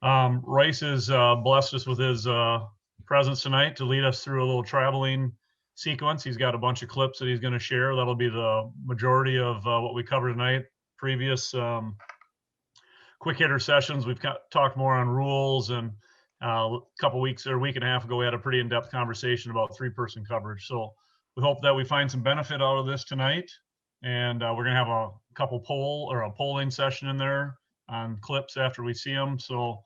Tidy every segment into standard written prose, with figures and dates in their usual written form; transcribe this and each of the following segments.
Royce has blessed us with his presence tonight to lead us through a little traveling sequence. He's got a bunch of clips that he's going to share. That'll be the majority of what we cover tonight. Previous quick hitter sessions, we've talked more on rules, and a couple weeks or a week and a half ago, we had a pretty in-depth conversation about three-person coverage. So we hope that we find some benefit out of this tonight. And we're going to have a couple polling session in there on clips after we see them. So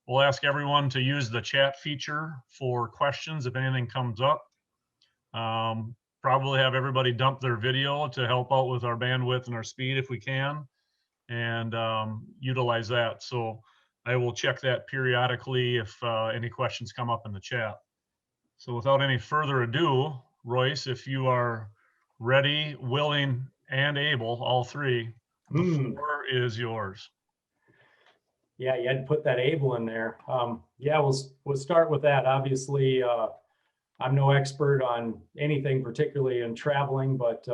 we'll ask everyone to use the chat feature for questions if anything comes up. Probably have everybody dump their video to help out with our bandwidth and our speed if we can, and utilize that. So I will check that periodically if any questions come up in the chat. So without any further ado, Royce, if you are ready, willing, and able, all three, the floor is yours. Yeah, you had to put that able in there. Yeah, we'll start with that. Obviously, I'm no expert on anything, particularly in traveling, but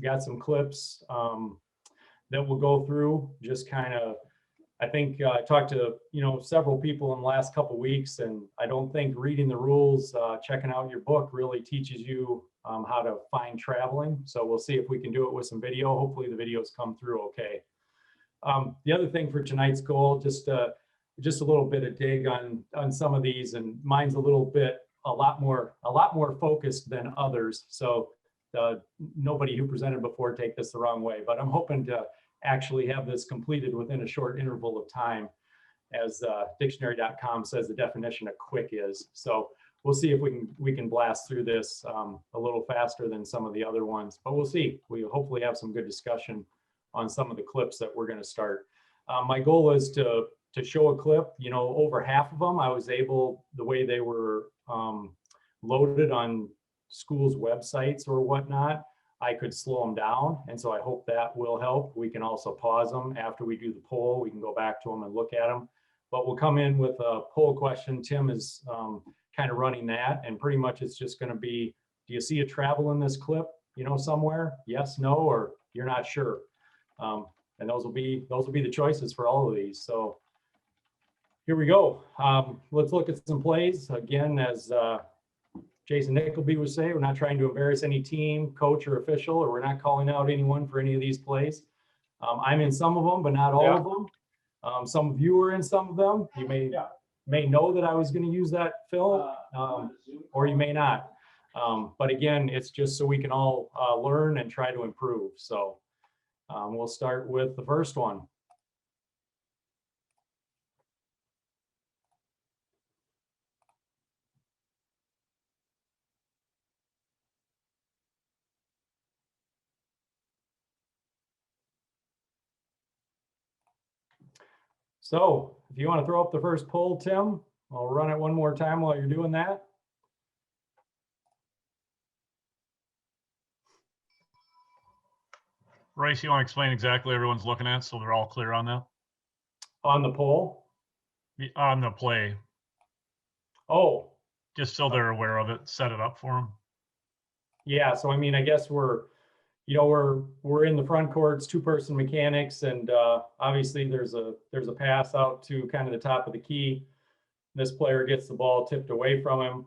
got some clips that we'll go through. Just kind of, I think I talked to several people in the last couple of weeks, and I don't think reading the rules, checking out your book really teaches you how to find traveling. So we'll see if we can do it with some video. Hopefully the videos come through okay. The other thing for tonight's goal, just a little bit of dig on some of these, and mine's a lot more focused than others. So nobody who presented before take this the wrong way, but I'm hoping to actually have this completed within a short interval of time, as dictionary.com says the definition of quick is. So we'll see if we can blast through this a little faster than some of the other ones, but we'll see. We hopefully have some good discussion on some of the clips that we're going to start. My goal is to show a clip, over half of them, I was able, the way they were loaded on schools' websites or whatnot, I could slow them down. And so I hope that will help. We can also pause them after we do the poll. We can go back to them and look at them, but we'll come in with a poll question. Tim is kind of running that, and pretty much it's just going to be, do you see a travel in this clip, somewhere? Yes, no, or you're not sure. And those will be the choices for all of these. So here we go. Let's look at some plays. Again, as Jason Nickleby would say, we're not trying to embarrass any team, coach, or official, or we're not calling out anyone for any of these plays. I'm in some of them, but not all of them. Some of you are in some of them. You may know that I was going to use that film, or you may not. But again, it's just so we can all learn and try to improve. So we'll start with the first one. So if you want to throw up the first poll, Tim, I'll run it one more time while you're doing that. Royce, you want to explain exactly everyone's looking at so they're all clear on that? On the poll? On the play. Oh. Just so they're aware of it, set it up for them. Yeah, so I mean, I guess we're in the front courts, two-person mechanics, and obviously there's a pass out to kind of the top of the key. This player gets the ball tipped away from him.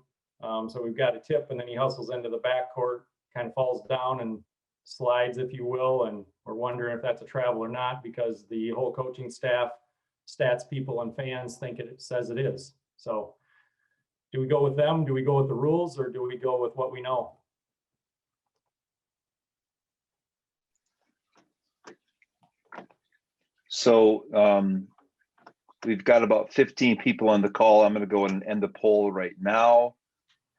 So we've got a tip, and then he hustles into the backcourt, kind of falls down and slides, if you will, and we're wondering if that's a travel or not, because the whole coaching staff, stats people, and fans think it says it is. So do we go with them? Do we go with the rules, or do we go with what we know? So we've got about 15 people on the call. I'm going to go and end the poll right now.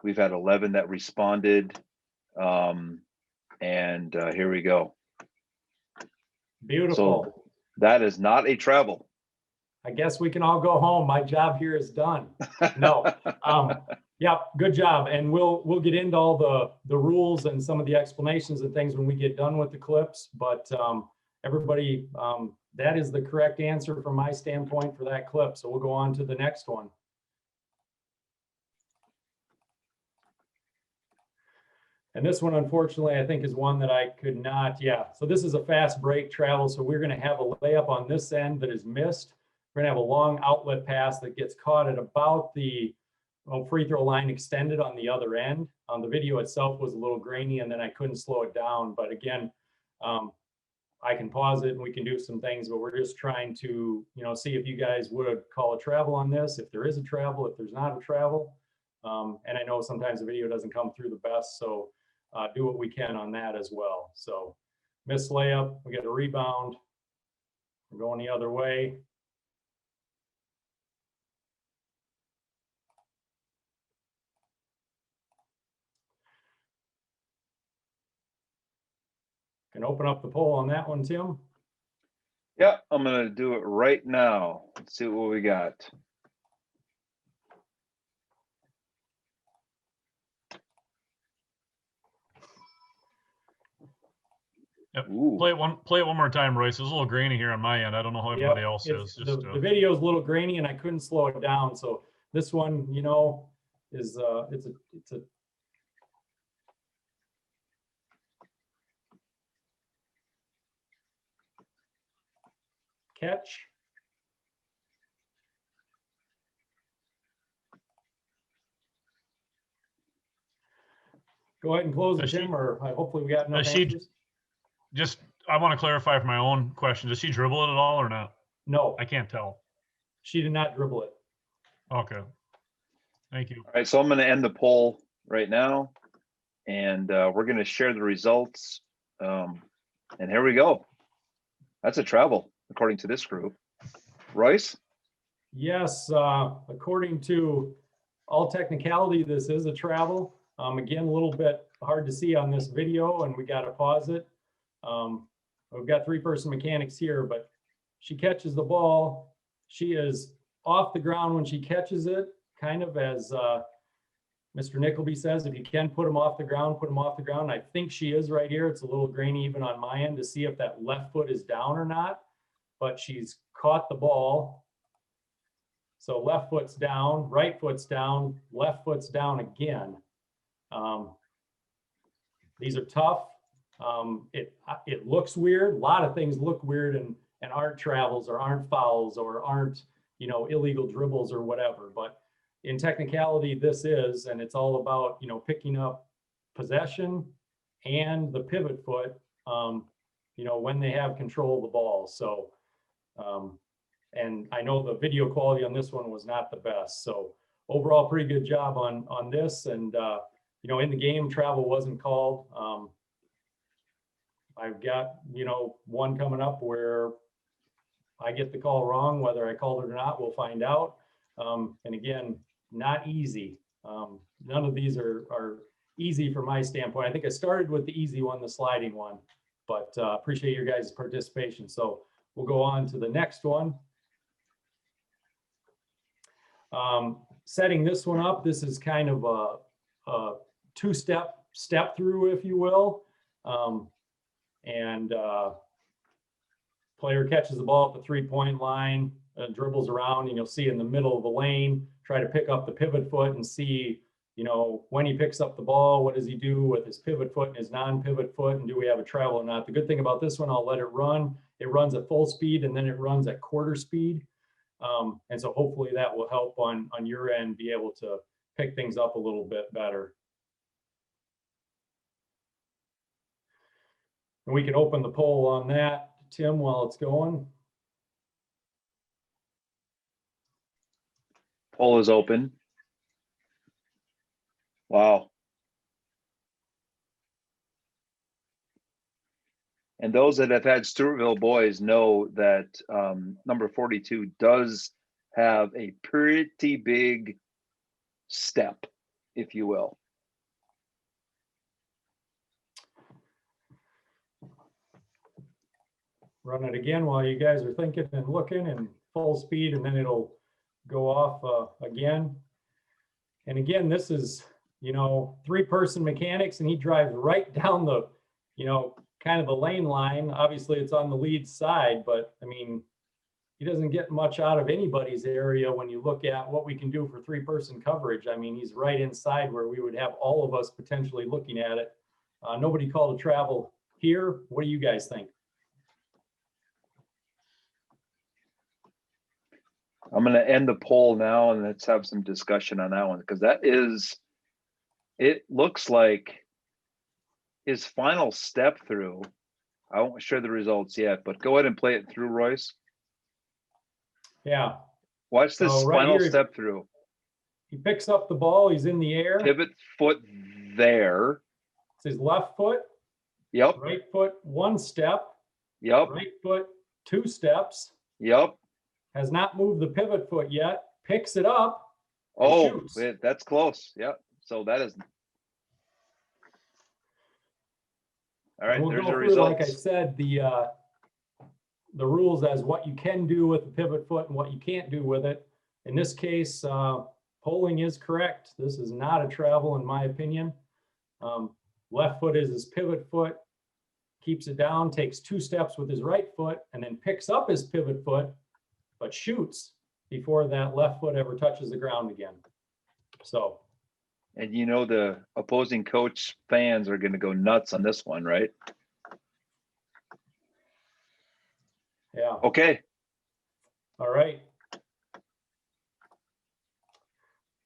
We've had 11 that responded. And here we go. Beautiful. So that is not a travel. I guess we can all go home. My job here is done. No. Yeah, good job. And we'll get into all the rules and some of the explanations and things when we get done with the clips. But everybody, that is the correct answer from my standpoint for that clip. So we'll go on to the next one. And this one, unfortunately, I think is one that I could not, yeah. So this is a fast break travel. So we're going to have a layup on this end that is missed. We're gonna have a long outlet pass that gets caught at about the free throw line extended on the other end. The video itself was a little grainy and then I couldn't slow it down. But again, I can pause it and we can do some things, but we're just trying to, see if you guys would call a travel on this, if there is a travel, if there's not a travel. And I know sometimes the video doesn't come through the best, so do what we can on that as well. So missed layup, we get a rebound. We're going the other way. Can open up the poll on that one, Tim. Yeah, I'm gonna do it right now. Let's see what we got. Yep. Ooh. Play it one more time, Royce. It's a little grainy here on my end. I don't know how everybody else is. The video is a little grainy and I couldn't slow it down. So this one, is it's a catch. Go ahead and close it, Tim, or hopefully we got enough answers. Just, I want to clarify for my own question. Does she dribble it at all or not? No, I can't tell. she did not dribble it. Okay. Thank you. All right, so I'm gonna end the poll right now, and we're gonna share the results. And here we go. That's a travel, according to this group. Royce? Yes, according to all technicality, this is a travel. Again, a little bit hard to see on this video and we got to pause it. We've got three-person mechanics here, but she catches the ball. She is off the ground when she catches it, kind of as Mr. Nickleby says, if you can put them off the ground, put them off the ground. I think she is right here. It's a little grainy even on my end to see if that left foot is down or not, but she's caught the ball. So left foot's down, right foot's down, left foot's down again. These are tough. It looks weird. A lot of things look weird and aren't travels or aren't fouls or aren't, illegal dribbles or whatever. But in technicality, this is, and it's all about, picking up possession and the pivot foot, when they have control of the ball. So, and I know the video quality on this one was not the best. So overall, pretty good job on this. And, in the game, travel wasn't called. I've got, one coming up where I get the call wrong, whether I called it or not, we'll find out. And again, not easy. None of these are easy from my standpoint. I think I started with the easy one, the sliding one, but appreciate your guys' participation. So we'll go on to the next one. Setting this one up, this is kind of a two-step through, if you will. Player catches the ball at the three-point line, dribbles around, and you'll see in the middle of the lane, try to pick up the pivot foot and see, when he picks up the ball, what does he do with his pivot foot and his non-pivot foot, and do we have a travel or not? The good thing about this one, I'll let it run. It runs at full speed and then it runs at quarter speed. And so hopefully that will help on your end be able to pick things up a little bit better. And we can open the poll on that, Tim, while it's going. Poll is open. Wow. And those that have had Stewartville boys know that number 42 does have a pretty big step, if you will. Run it again while you guys are thinking and looking, and full speed, and then it'll go off again. And again, this is, three-person mechanics, and he drives right down the, kind of the lane line. Obviously, it's on the lead side, but I mean, he doesn't get much out of anybody's area when you look at what we can do for three-person coverage. I mean, he's right inside where we would have all of us potentially looking at it. Nobody called a travel here. What do you guys think? I'm going to end the poll now and let's have some discussion on that one, because it looks like his final step through. I won't share the results yet, but go ahead and play it through, Royce. Yeah. Watch this So right final here, step through. He picks up the ball. He's in the air. Pivot foot there. It's his left foot. Yep. Right foot, 1 step. Yep. Right foot, 2 steps. Yep. Has not moved the pivot foot yet. Picks it up. And Oh, shoots. that's close. Yep. So that is. All right. And we'll There's go the through, results. like I said, the rules as what you can do with the pivot foot and what you can't do with it. In this case, polling is correct. This is not a travel, in my opinion. Left foot is his pivot foot, keeps it down, takes 2 steps with his right foot, and then picks up his pivot foot, but shoots before that left foot ever touches the ground again. So. And you know the opposing coach fans are going to go nuts on this one, right? Yeah. Okay. All right.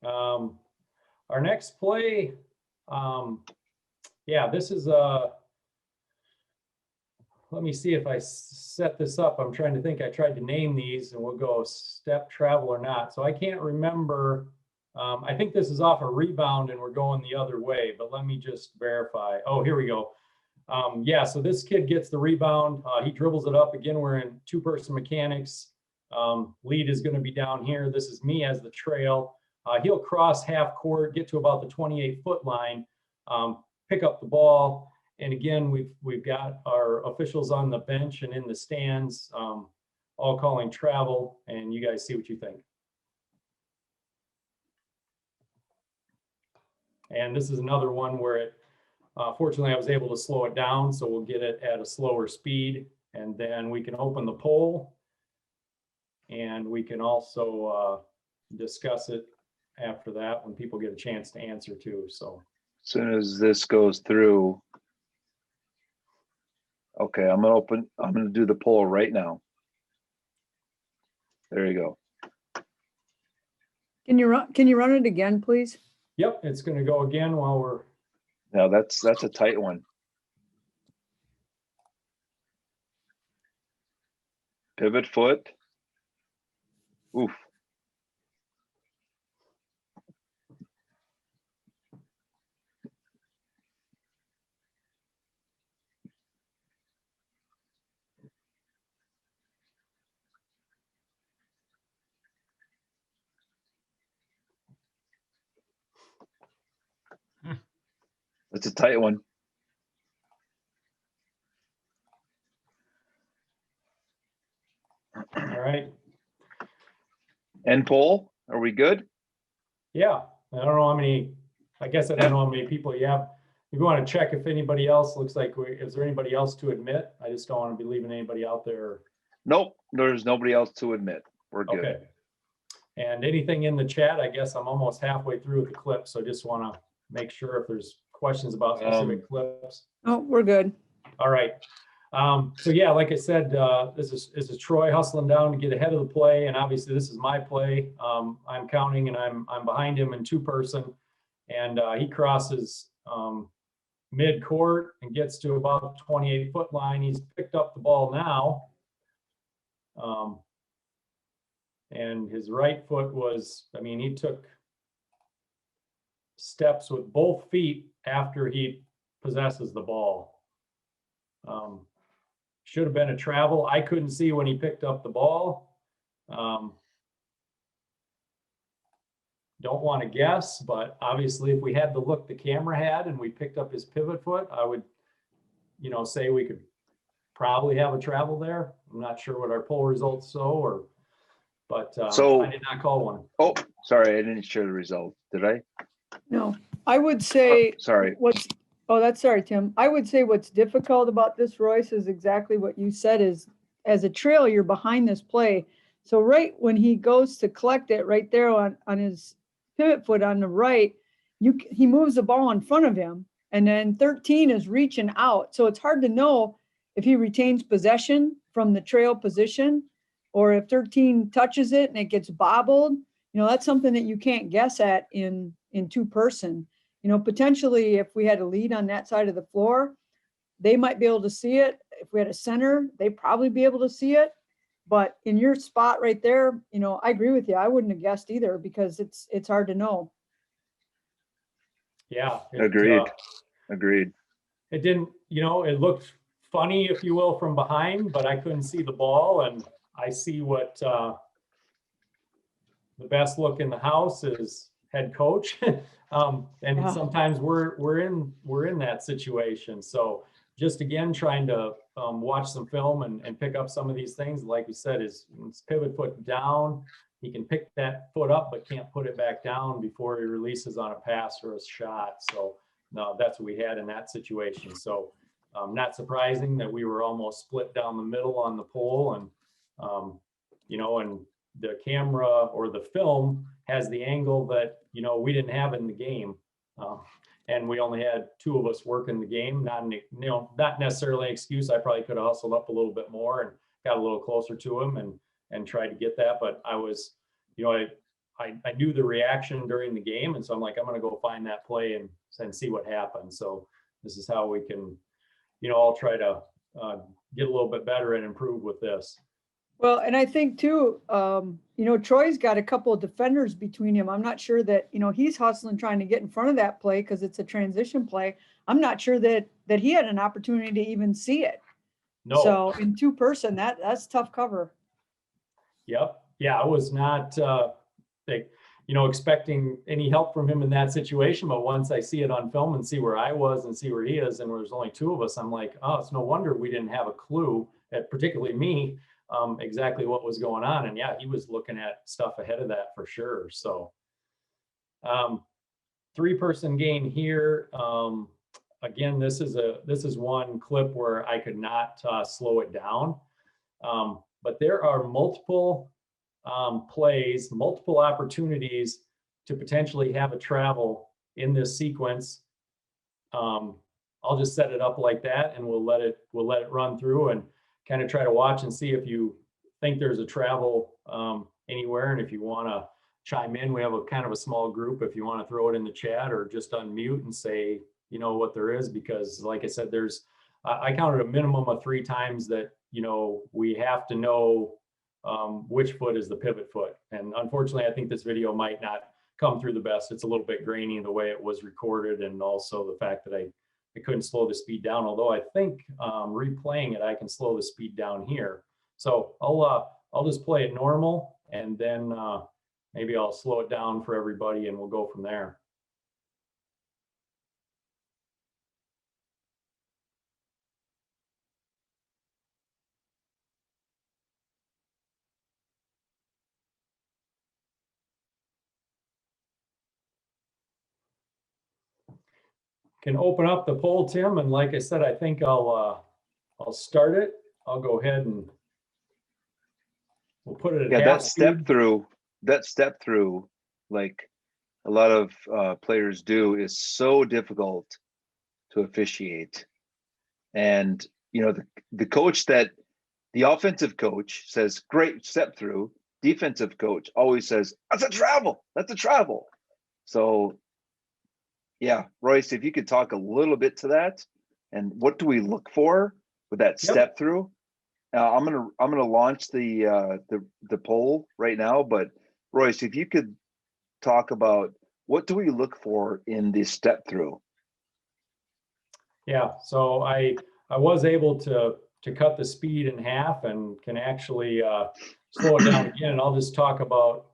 Our next play, yeah, this is let me see if I set this up. I'm trying to think. I tried to name these, and we'll go step, travel, or not. So I can't remember. I think this is off a rebound, and we're going the other way, but let me just verify. Oh, here we go. Yeah, so this kid gets the rebound. He dribbles it up. Again, we're in 2-person mechanics. Lead is going to be down here. This is me as the trail. He'll cross half court, get to about the 28-foot line, pick up the ball. And again, we've got our officials on the bench and in the stands, all calling travel, and you guys see what you think. And this is another one where it, fortunately, I was able to slow it down, so we'll get it at a slower speed, and then we can open the poll, and we can also discuss it after that when people get a chance to answer too. So as soon as this goes through, okay, I'm gonna do the poll right now. There you go. Can you run it again, please? yep, it's going to go again while we're. Now that's a tight one. Pivot foot. Oof. That's a tight one. All right. End poll. Are we good? Yeah, I don't know how many. I guess I don't know how many people you have. If you want to check if anybody else looks like, is there anybody else to admit? I just don't want to be leaving anybody out there. Nope. There's nobody else to admit. We're good. Okay. And anything in the chat, I guess I'm almost halfway through with the clip, so I just want to make sure if there's questions about specific clips. Oh, we're good. All right. So yeah, like I said, this is Troy hustling down to get ahead of the play, and obviously this is my play. I'm counting, and I'm behind him in 2-person, and he crosses mid court and gets to about the 28-foot line. He's picked up the ball now, and his right foot was, I mean, he took steps with both feet after he possesses the ball. Should have been a travel. I couldn't see when he picked up the ball. Don't want to guess, but obviously if we had the look the camera had and we picked up his pivot foot, I would, say we could probably have a travel there. I'm not sure what our poll results show, but So- I did not call one. Oh, sorry, I didn't share the result. Did I? No, I would say. Sorry. That's sorry, Tim. I would say what's difficult about this, Royce, is exactly what you said, is as a trail, you're behind this play. So right when he goes to collect it right there on his pivot foot on the right, he moves the ball in front of him, and then 13 is reaching out. So it's hard to know if he retains possession from the trail position. or if 13 touches it and it gets bobbled, that's something that you can't guess at in two person. Potentially if we had a lead on that side of the floor, they might be able to see it. If we had a center, they'd probably be able to see it. But in your spot right there, I agree with you. I wouldn't have guessed either because it's hard to know. Yeah. Agreed. Agreed. It didn't, it looked funny, if you will, from behind, but I couldn't see the ball. And I see what the best look in the house is head coach. And Yeah. sometimes we're in that situation. So just again, trying to watch some film and pick up some of these things. Like you said, is pivot foot down. He can pick that foot up, but can't put it back down before he releases on a pass or a shot. So no, that's what we had in that situation. So not surprising that we were almost split down the middle on the pole, and and the camera or the film has the angle that we didn't have in the game, and we only had two of us working the game. Not necessarily an excuse. I probably could have hustled up a little bit more and got a little closer to him and tried to get that. But I was, I knew the reaction during the game, and so I'm like, I'm going to go find that play and see what happens. So this is how we can, I'll try to get a little bit better and improve with this. Well, and I think too, Troy's got a couple of defenders between him. I'm not sure that, he's hustling trying to get in front of that play because it's a transition play. I'm not sure that he had an opportunity to even see it. No. So in two person, that's tough cover. Yep. Yeah, I was not expecting any help from him in that situation. But once I see it on film and see where I was and see where he is, and there's only two of us, I'm like, oh, it's no wonder we didn't have a clue, particularly me, exactly what was going on. And yeah, he was looking at stuff ahead of that for sure. So 3-person game here. Again, this is one clip where I could not slow it down. But there are multiple plays, multiple opportunities to potentially have a travel in this sequence. I'll just set it up like that, and we'll let it run through and kind of try to watch and see if you think there's a travel anywhere. And if you want to chime in, we have a kind of a small group. If you want to throw it in the chat or just unmute and say, what there is, because like I said, I counted a minimum of 3 times that, we have to know which foot is the pivot foot. And unfortunately, I think this video might not come through the best. It's a little bit grainy the way it was recorded, and also the fact that I couldn't slow the speed down, although I think replaying it, I can slow the speed down here. So I'll just play it normal, and then maybe I'll slow it down for everybody and we'll go from there. Can open up the poll, Tim, and like I said, I think I'll start it. I'll go ahead and we'll put it at half speed. That step through, like a lot of players do, is so difficult to officiate. And the offensive coach says, great step through. Defensive coach always says, that's a travel. So yeah, Royce, if you could talk a little bit to that, and what do we look for with that step through? I'm gonna launch the poll right now, but Royce, if you could talk about what do we look for in the step through? Yeah, so I was able to cut the speed in half and can actually slow it down again. And I'll just talk about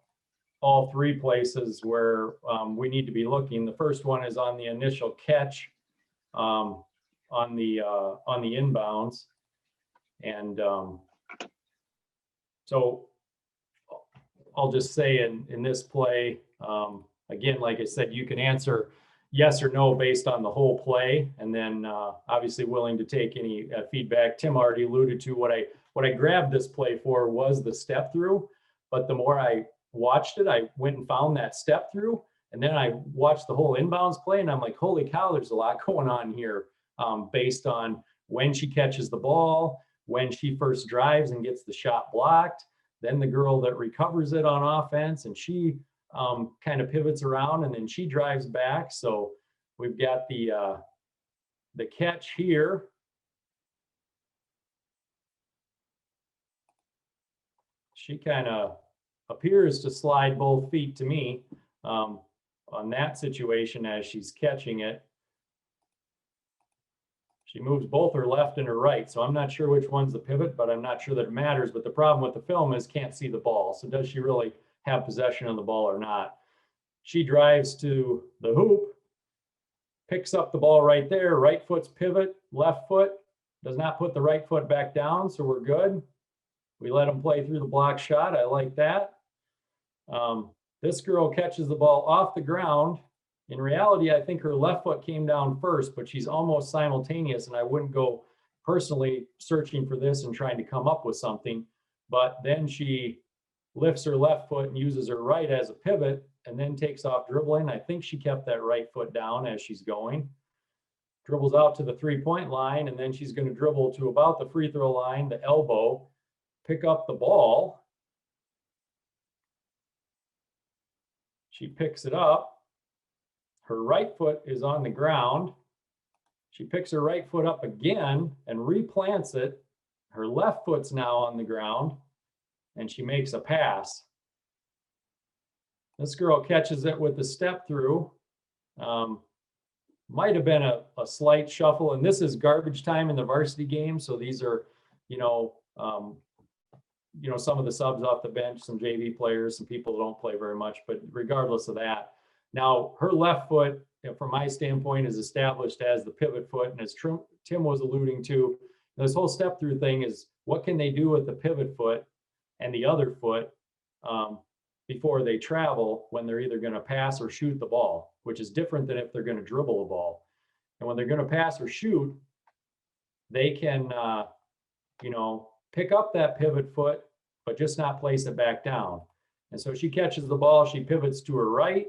all 3 places where we need to be looking. The first one is on the initial catch on the inbounds. And so I'll just say in this play, again, like I said, you can answer yes or no based on the whole play, and then obviously willing to take any feedback. Tim already alluded to what I grabbed this play for was the step through, but the more I watched it, I went and found that step through, and then I watched the whole inbounds play, and I'm like, holy cow, there's a lot going on here based on when she catches the ball, when she first drives and gets the shot blocked, then the girl that recovers it on offense, and she kind of pivots around and then she drives back. So we've got the catch here. She kind of appears to slide both feet to me on that situation as she's catching it. She moves both her left and her right, so I'm not sure which one's the pivot, but I'm not sure that it matters. But the problem with the film is can't see the ball. So does she really have possession of the ball or not? She drives to the hoop, picks up the ball right there, right foot's pivot, left foot, does not put the right foot back down, so we're good. We let them play through the block shot. I like that. This girl catches the ball off the ground. In reality, I think her left foot came down first, but she's almost simultaneous, and I wouldn't go personally searching for this and trying to come up with something. But then she lifts her left foot and uses her right as a pivot and then takes off dribbling. I think she kept that right foot down as she's going. Dribbles out to the three-point line, and then she's going to dribble to about the free throw line, the elbow, pick up the ball. She picks it up. Her right foot is on the ground. She picks her right foot up again and replants it. Her left foot's now on the ground, and she makes a pass. This girl catches it with the step through. Might have been a slight shuffle, and this is garbage time in the varsity game. So these are, some of the subs off the bench, some JV players, some people who don't play very much, but regardless of that. Now, her left foot, from my standpoint, is established as the pivot foot. And as Tim was alluding to, this whole step through thing is what can they do with the pivot foot and the other foot before they travel when they're either going to pass or shoot the ball, which is different than if they're going to dribble a ball. And when they're going to pass or shoot, they can, pick up that pivot foot, but just not place it back down. And so she catches the ball, she pivots to her right,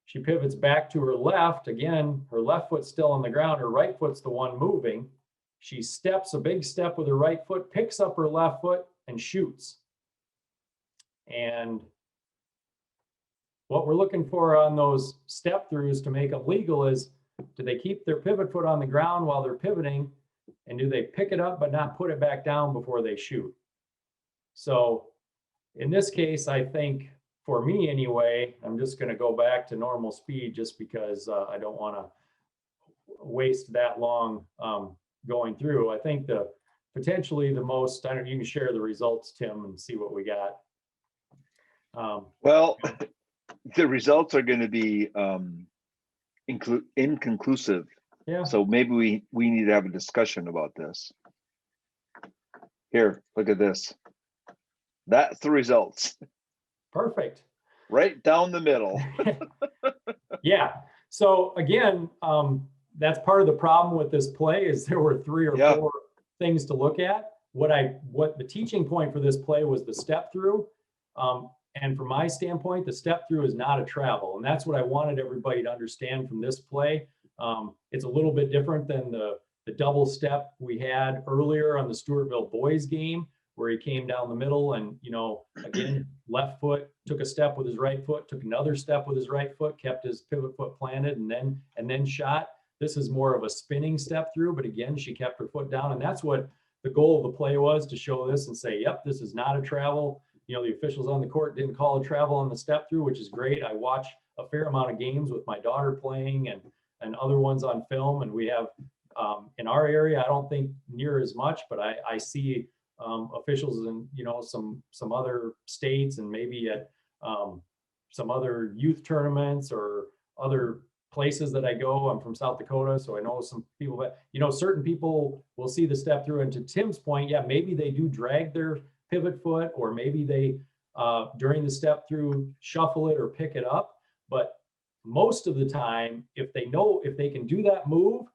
she pivots back to her left. Again, her left foot's still on the ground, her right foot's the one moving. She steps a big step with her right foot, picks up her left foot, and shoots. And what we're looking for on those step throughs to make them legal is, do they keep their pivot foot on the ground while they're pivoting? And do they pick it up but not put it back down before they shoot? So in this case, I think for me anyway, I'm just going to go back to normal speed just because I don't want to waste that long going through. I think potentially the most, I don't know, you can share the results, Tim, and see what we got. Well, the results are going to be inconclusive. Yeah. So maybe we need to have a discussion about this. Here, look at this. That's the results. Perfect. Right down the middle. Yeah. So again, that's part of the problem with this play is there were 3 or 4 things to look at. What the teaching point for this play was the step through. And from my standpoint, the step through is not a travel. And that's what I wanted everybody to understand from this play. It's a little bit different than the double step we had earlier on the Stewartville boys game, where he came down the middle and, again, left foot, took a step with his right foot, took another step with his right foot, kept his pivot foot planted and then shot. This is more of a spinning step through, but again, she kept her foot down. And that's what the goal of the play was, to show this and say, yep, this is not a travel. The officials on the court didn't call a travel on the step through, which is great. I watch a fair amount of games with my daughter playing and other ones on film. And we have, in our area, I don't think near as much, but I see officials in, some other states and maybe at some other youth tournaments or other places that I go. I'm from South Dakota, so I know some people that, certain people will see the step through. And to Tim's point, yeah, maybe they do drag their pivot foot, or maybe they, during the step through, shuffle it or pick it up. But most of the time, if they can do that move,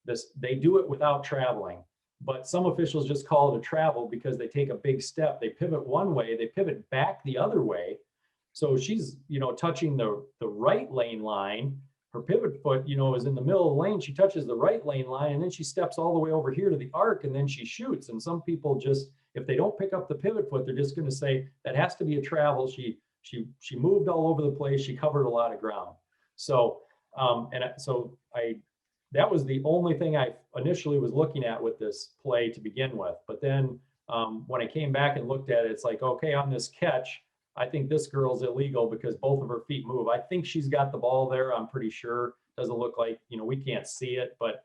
they do it without traveling. But some officials just call it a travel because they take a big step. They pivot one way, they pivot back the other way. So she's, touching the right lane line. her pivot foot, you know, is in the middle of the lane. She touches the right lane line, and then she steps all the way over here to the arc, and then she shoots. And some people just, if they don't pick up the pivot foot, they're just going to say that has to be a travel. She moved all over the place. She covered a lot of ground. So that was the only thing I initially was looking at with this play to begin with. But then when I came back and looked at it, it's like, okay, on this catch, I think this girl's illegal because both of her feet move. I think she's got the ball there. I'm pretty sure. Doesn't look like, you know, we can't see it, but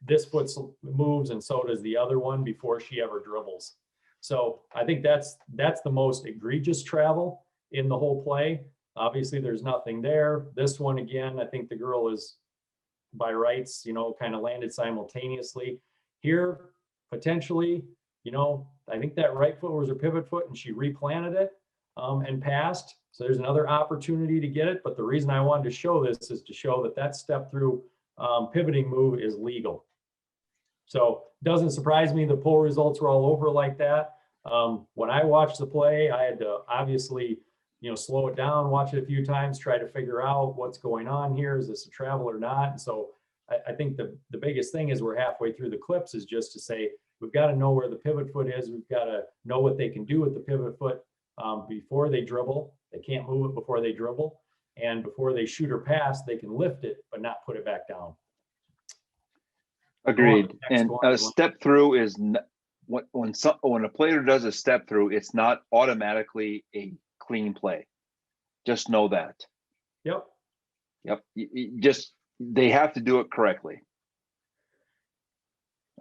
this foot moves and so does the other one before she ever dribbles. So I think that's the most egregious travel in the whole play. Obviously, there's nothing there. This one, again, I think the girl is by rights, you know, kind of landed simultaneously. Here, potentially, you know, I think that right foot was her pivot foot and she replanted it and passed. So there's another opportunity to get it. But the reason I wanted to show this is to show that that step through pivoting move is legal. So doesn't surprise me the poll results were all over like that. When I watched the play, I had to obviously, you know, slow it down, watch it a few times, try to figure out what's going on here. Is this a travel or not? And so I think the biggest thing is we're halfway through the clips is just to say, we've got to know where the pivot foot is. We've got to know what they can do with the pivot foot before they dribble. They can't move it before they dribble. And before they shoot or pass, they can lift it, but not put it back down. Agreed. And a step through is when a player does a step through, it's not automatically a clean play. Just know that. Yep. They have to do it correctly.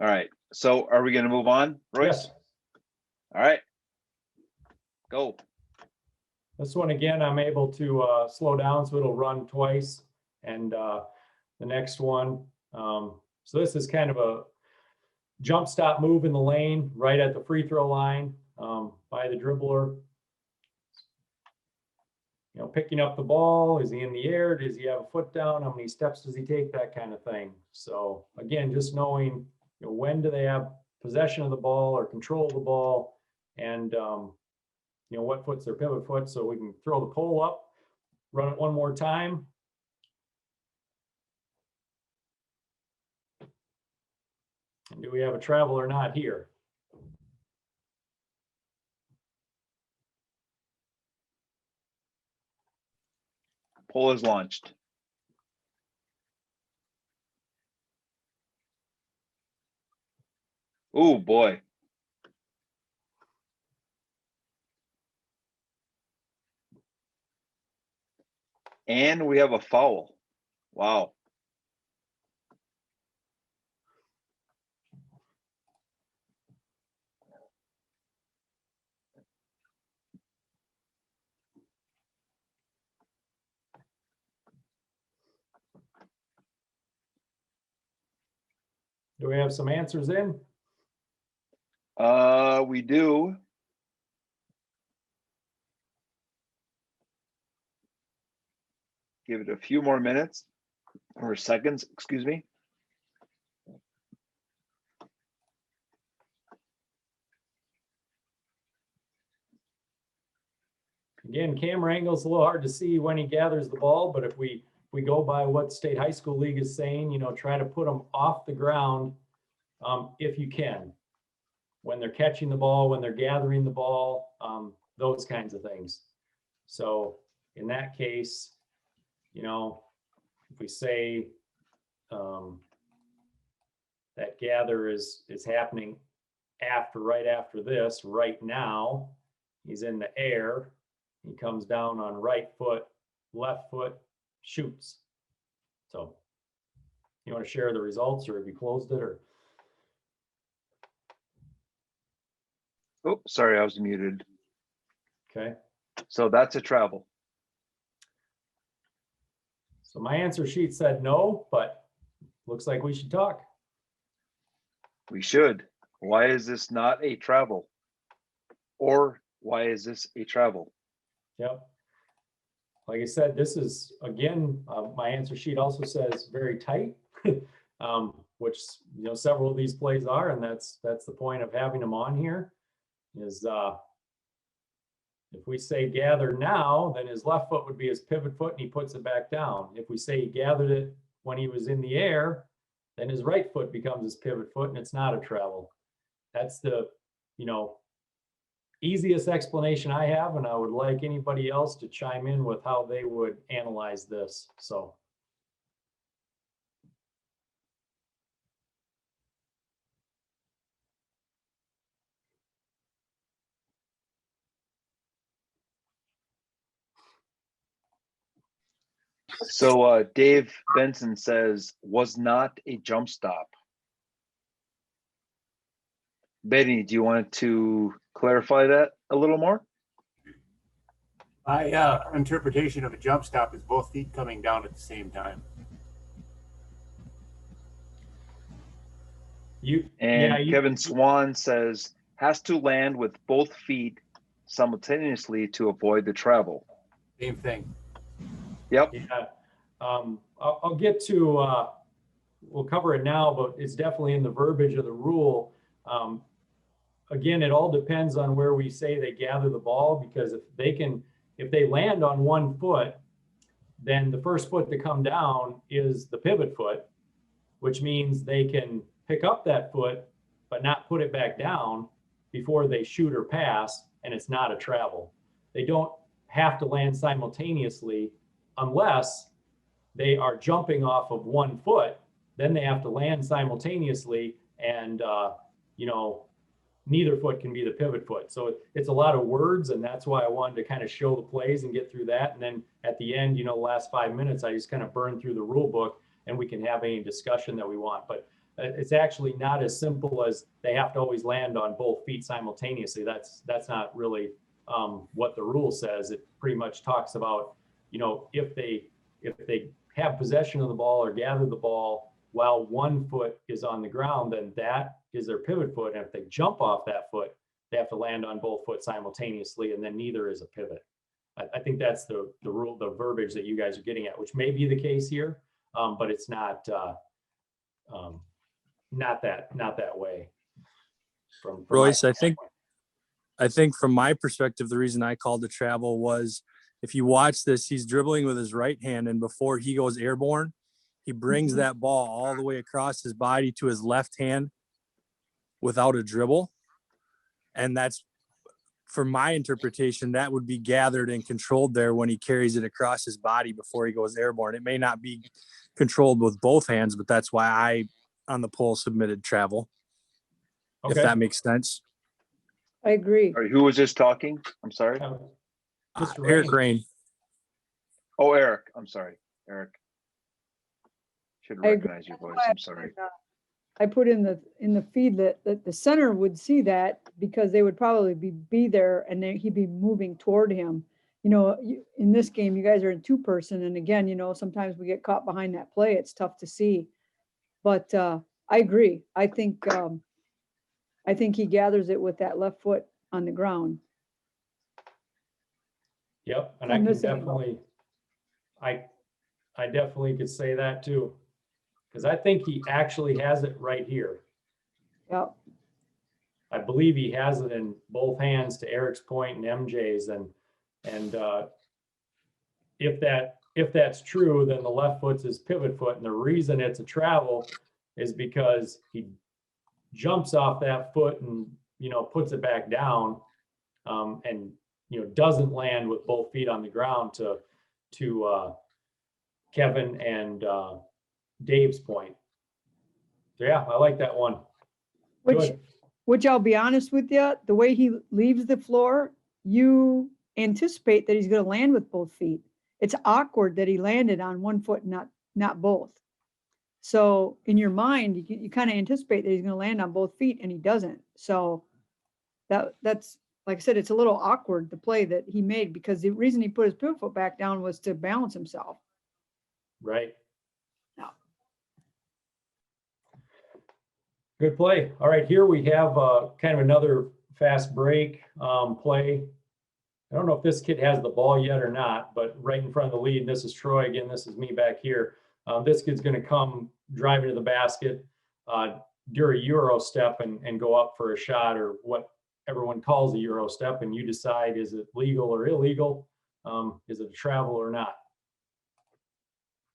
All right. So are we going to move on, Royce? Yes. All right. Go. This one, again, I'm able to slow down so it'll run twice. And the next one, so this is kind of a jump stop move in the lane right at the free throw line by the dribbler. You know, picking up the ball, is he in the air? Does he have a foot down? How many steps does he take? That kind of thing. So again, just knowing, you know, when do they have possession of the ball or control of the ball, and you know, what foot's their pivot foot, so we can throw the pole up, run it one more time. And do we have a travel or not here? Pole is launched. Oh boy. And we have a foul. Wow. Do we have some answers in? We do. Give it a few more minutes or seconds, excuse me. Again, camera angle is a little hard to see when he gathers the ball, but if we go by what State High School League is saying, you know, try to put them off the ground if you can. When they're catching the ball, when they're gathering the ball, those kinds of things. So in that case, you know, if we say that gather is happening right after this, right now, he's in the air, he comes down on right foot, left foot, shoots. So you want to share the results, or have you closed it, or? Oh, sorry, I was muted. Okay. So that's a travel. So my answer sheet said no, but looks like we should talk. We should. Why is this not a travel? Or why is this a travel? Yep. Like I said, this is, again, my answer sheet also says very tight, which, you know, several of these plays are, and that's the point of having them on here, is If we say gather now, then his left foot would be his pivot foot and he puts it back down. If we say he gathered it when he was in the air, then his right foot becomes his pivot foot and it's not a travel. That's the, easiest explanation I have, and I would like anybody else to chime in with how they would analyze this. So. So Dave Benson says, was not a jump stop. Benny, do you want to clarify that a little more? My interpretation of a jump stop is both feet coming down at the same time. Kevin Swan says, has to land with both feet simultaneously to avoid the travel. Same thing. Yep. Yeah. I'll get to, we'll cover it now, but it's definitely in the verbiage of the rule. Again, it all depends on where we say they gather the ball, because if they land on one foot, then the first foot to come down is the pivot foot, which means they can pick up that foot, but not put it back down before they shoot or pass, and it's not a travel. They don't have to land simultaneously unless they are jumping off of one foot. Then they have to land simultaneously, and neither foot can be the pivot foot. So it's a lot of words, and that's why I wanted to kind of show the plays and get through that. And then at the end, the last 5 minutes, I just kind of burn through the rule book and we can have any discussion that we want. But it's actually not as simple as they have to always land on both feet simultaneously. That's not really what the rule says. It pretty much talks about, if they have possession of the ball or gather the ball while one foot is on the ground, then that is their pivot foot. And if they jump off that foot, they have to land on both foot simultaneously, and then neither is a pivot. I think that's the rule, the verbiage that you guys are getting at, which may be the case here, but it's not that way. From Royce, I think from my perspective, the reason I called the travel was, if you watch this, he's dribbling with his right hand, and before he goes airborne, he brings that ball all the way across his body to his left hand without a dribble. And that's, for my interpretation, that would be gathered and controlled there when he carries it across his body before he goes airborne. It may not be controlled with both hands, but that's why I, on the poll, submitted travel. Okay. If that makes sense. I agree. All right, who was just talking? I'm sorry. Eric Rain. Oh, Eric. I'm sorry. Eric. Should recognize your voice. I'm sorry. I put in the feed that the center would see that, because they would probably be there, and then he'd be moving toward him. In this game, you guys are in 2-person, and again, sometimes we get caught behind that play. It's tough to see, but I agree. I think he gathers it with that left foot on the ground. Yep, and I can definitely, I definitely could say that too, because I think he actually has it right here. Yep. I believe he has it in both hands, to Eric's point and MJ's, and if that's true, then the left foot's his pivot foot, and the reason it's a travel is because he jumps off that foot and puts it back down, and doesn't land with both feet on the ground, to Kevin and Dave's point. So yeah, I like that one. Which I'll be honest with you, the way he leaves the floor, you anticipate that he's going to land with both feet. It's awkward that he landed on one foot, not both. So in your mind, you kind of anticipate that he's going to land on both feet, and he doesn't. So that's, like I said, it's a little awkward, the play that he made, because the reason he put his pivot foot back down was to balance himself. Right. No. Good play. All right, here we have kind of another fast break play. I don't know if this kid has the ball yet or not, but right in front of the lead, and this is Troy again, this is me back here. This kid's going to come driving to the basket, do a Euro step and go up for a shot, or what everyone calls a Euro step, and you decide, is it legal or illegal? Is it a travel or not?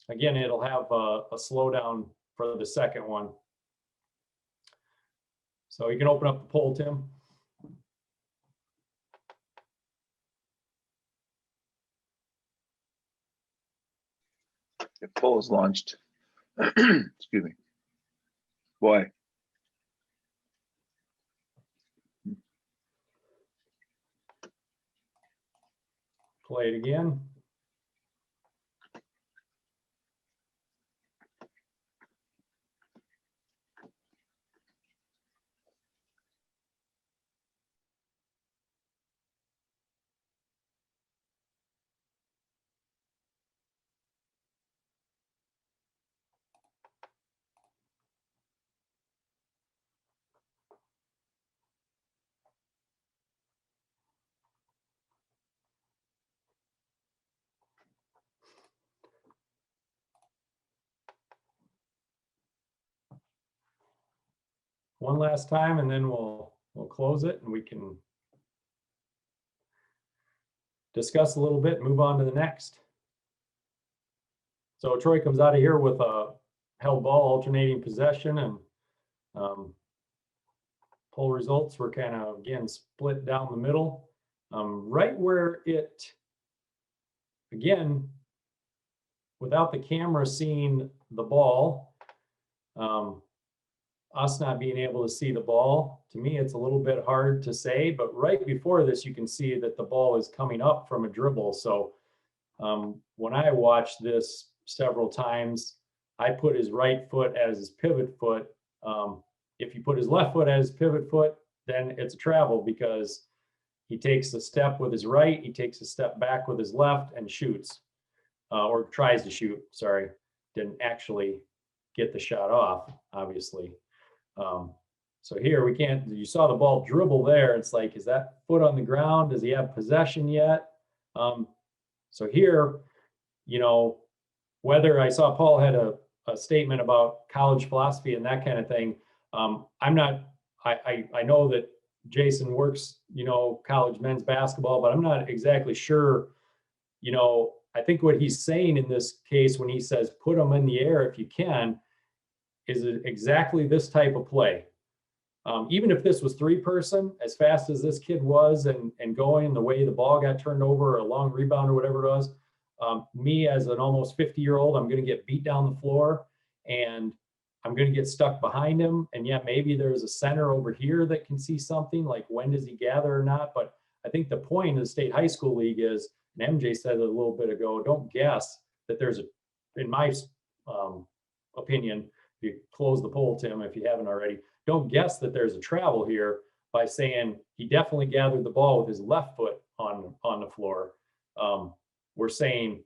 Again, it'll have a slowdown for the second one. So you can open up the poll, Tim. The poll is launched. Excuse me. Boy. Play it again. One last time, and then we'll close it, and we can discuss a little bit and move on to the next. So Troy comes out of here with a held ball, alternating possession, and poll results were kind of, again, split down the middle. Right where it, again, without the camera seeing the ball, us not being able to see the ball, to me, it's a little bit hard to say, but right before this, you can see that the ball is coming up from a dribble. So when I watched this several times, I put his right foot as his pivot foot. If you put his left foot as his pivot foot, then it's a travel, because he takes a step with his right, he takes a step back with his left and shoots, or tries to shoot, sorry, didn't actually get the shot off, obviously. So here we can't, you saw the ball dribble there. It's like, is that foot on the ground? Does he have possession yet? So here, you know, whether I saw Paul had a statement about college philosophy and that kind of thing. I'm not, I know that Jason works, you know, college men's basketball, but I'm not exactly sure, you know, I think what he's saying in this case, when he says, put them in the air if you can, is it exactly this type of play. Even if this was 3-person, as fast as this kid was and going the way the ball got turned over, or a long rebound or whatever it was, me as an almost 50-year-old, I'm going to get beat down the floor, and I'm going to get stuck behind him. And yeah, maybe there's a center over here that can see something, like when does he gather or not. But I think the point of the state high school league is, and MJ said it a little bit ago, don't guess that there's a, in my opinion, you close the poll, Tim, if you haven't already, don't guess that there's a travel here by saying he definitely gathered the ball with his left foot on the floor. We're saying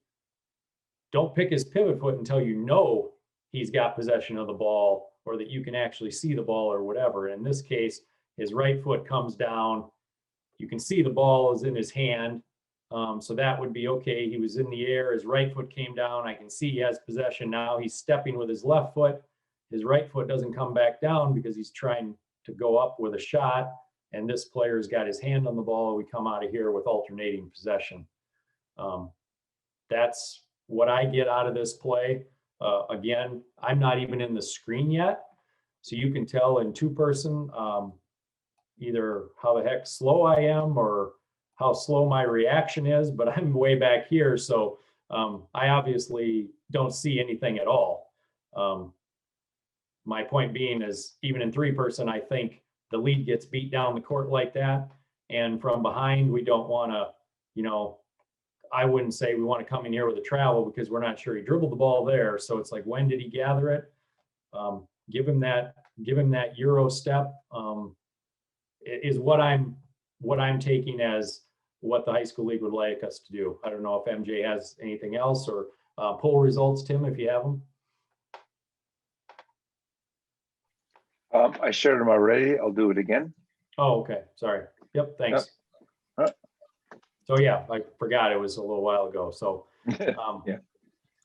don't pick his pivot foot until you know he's got possession of the ball, or that you can actually see the ball or whatever. In this case, his right foot comes down. You can see the ball is in his hand. So that would be okay. He was in the air. His right foot came down. I can see he has possession now. He's stepping with his left foot. His right foot doesn't come back down because he's trying to go up with a shot. And this player's got his hand on the ball. We come out of here with alternating possession. That's what I get out of this play. Again, I'm not even in the screen yet. So you can tell in 2-person either how the heck slow I am or how slow my reaction is, but I'm way back here. So I obviously don't see anything at all. My point being is, even in 3-person, I think the lead gets beat down the court like that. And from behind, we don't want to, you know, I wouldn't say we want to come in here with a travel, because we're not sure he dribbled the ball there. So it's like, when did he gather it? Give him that Euro step is what I'm taking as what the high school league would like us to do. I don't know if MJ has anything else, or poll results, Tim, if you have them. I shared them already. I'll do it again. Oh, okay. Sorry. Yep. Thanks. Yep. So yeah, I forgot it was a little while ago. So Yeah.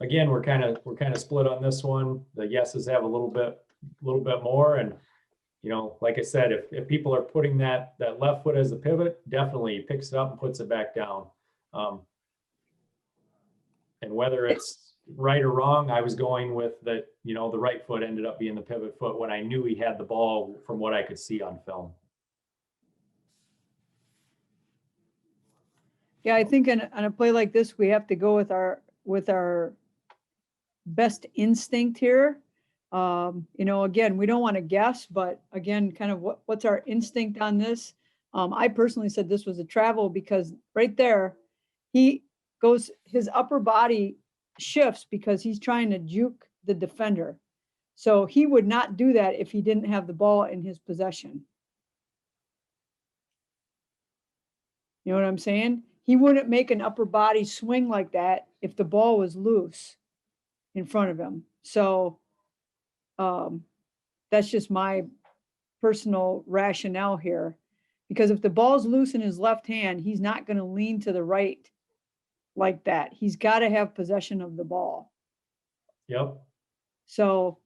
again, we're kind of split on this one. The yeses have a little bit more, and you know, like I said, if people are putting that left foot as the pivot, definitely he picks it up and puts it back down. And whether it's right or wrong, I was going with that, you know, the right foot ended up being the pivot foot when I knew he had the ball from what I could see on film. Yeah, I think on a play like this, we have to go with our best instinct here. You know, again, we don't want to guess, but again, kind of what's our instinct on this? I personally said this was a travel because right there, he goes, his upper body shifts because he's trying to juke the defender. So he would not do that if he didn't have the ball in his possession. You know what I'm saying? He wouldn't make an upper body swing like that if the ball was loose in front of him. So that's just my personal rationale here. Because if the ball's loose in his left hand, he's not going to lean to the right like that. He's got to have possession of the ball. Yep. So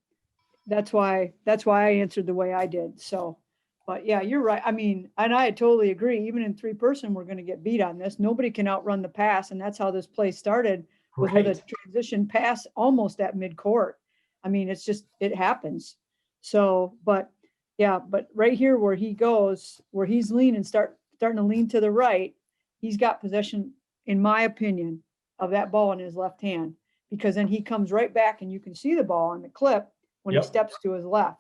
that's why I answered the way I did. So, but yeah, you're right. I mean, and I totally agree. Even in 3-person, we're going to get beat on this. Nobody can outrun the pass, and that's how this play started, was with a transition pass almost at midcourt. I mean, it's just, it happens. So, but yeah, but right here where he goes, where he's leaning, starting to lean to the right, he's got possession, in my opinion, of that ball in his left hand, because then he comes right back and you can see the ball on the clip when Yep. he steps to his left.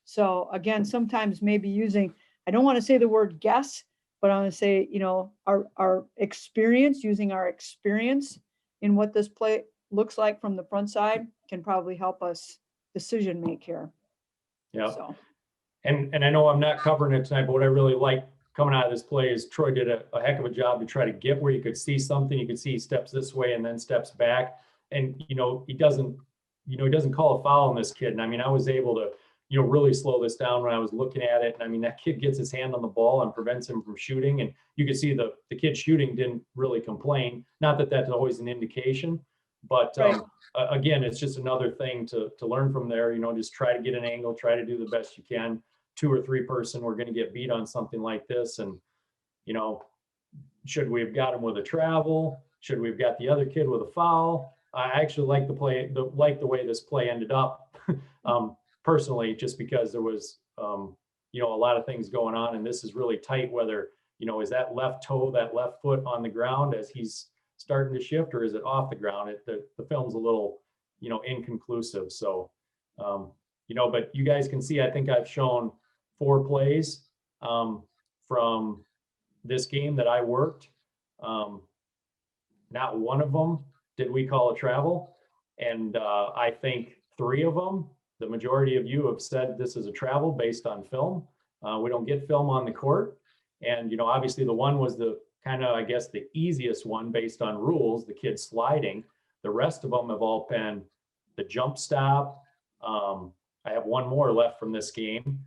So again, sometimes maybe using, I don't want to say the word guess, but I want to say, you know, our experience, using our experience in what this play looks like from the front side can probably help us decision make here. Yeah. So. And I know I'm not covering it tonight, but what I really like coming out of this play is Troy did a heck of a job to try to get where you could see something. You could see he steps this way and then steps back. And, you know, he doesn't call a foul on this kid. And I mean, I was able to, you know, really slow this down when I was looking at it. And I mean, that kid gets his hand on the ball and prevents him from shooting. And you can see the kid shooting didn't really complain. Not that that's always an indication, but Right. Again, it's just another thing to learn from there. You know, just try to get an angle, try to do the best you can. 2 or 3 person, we're going to get beat on something like this. And, you know, should we have got him with a travel? Should we have got the other kid with a foul? I actually like the play, like the way this play ended up personally, just because there was, you know, a lot of things going on, and this is really tight. Whether, you know, is that left toe, that left foot on the ground as he's starting to shift, or is it off the ground? The film's a little, you know, inconclusive. So, you know, but you guys can see, I think I've shown 4 plays from this game that I worked. Not one of them did we call a travel. And I think 3 of them, the majority of you have said this is a travel based on film. We don't get film on the court. And, you know, obviously the one was the kind of, I guess, the easiest one based on rules, the kid sliding. The rest of them have all been the jump stop. I have one more left from this game.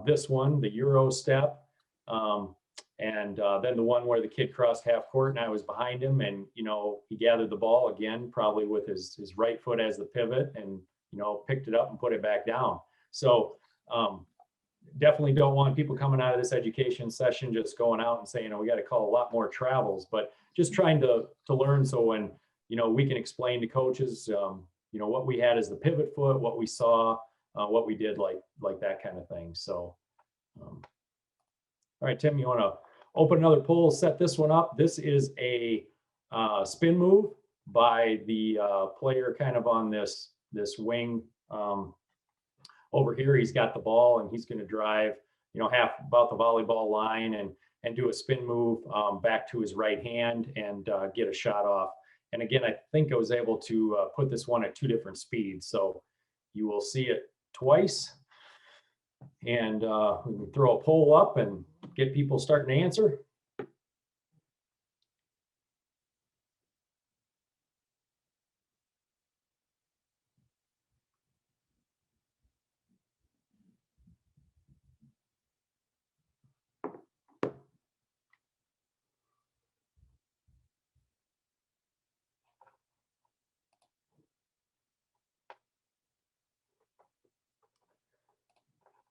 This one, the Euro step. And then the one where the kid crossed half court and I was behind him, and, you know, he gathered the ball again, probably with his right foot as the pivot, and, you know, picked it up and put it back down. So definitely don't want people coming out of this education session just going out and saying, oh, we got to call a lot more travels, but just trying to learn. So when, you know, we can explain to coaches, you know, what we had as the pivot foot, what we saw, what we did, like that kind of thing. So, all right, Tim, you want to open another poll, set this one up. This is a spin move by the player kind of on this wing over here. He's got the ball and he's going to drive, you know, half about the volleyball line and do a spin move back to his right hand and get a shot off. And again, I think I was able to put this one at 2 different speeds. So you will see it twice. And we can throw a poll up and get people starting to answer.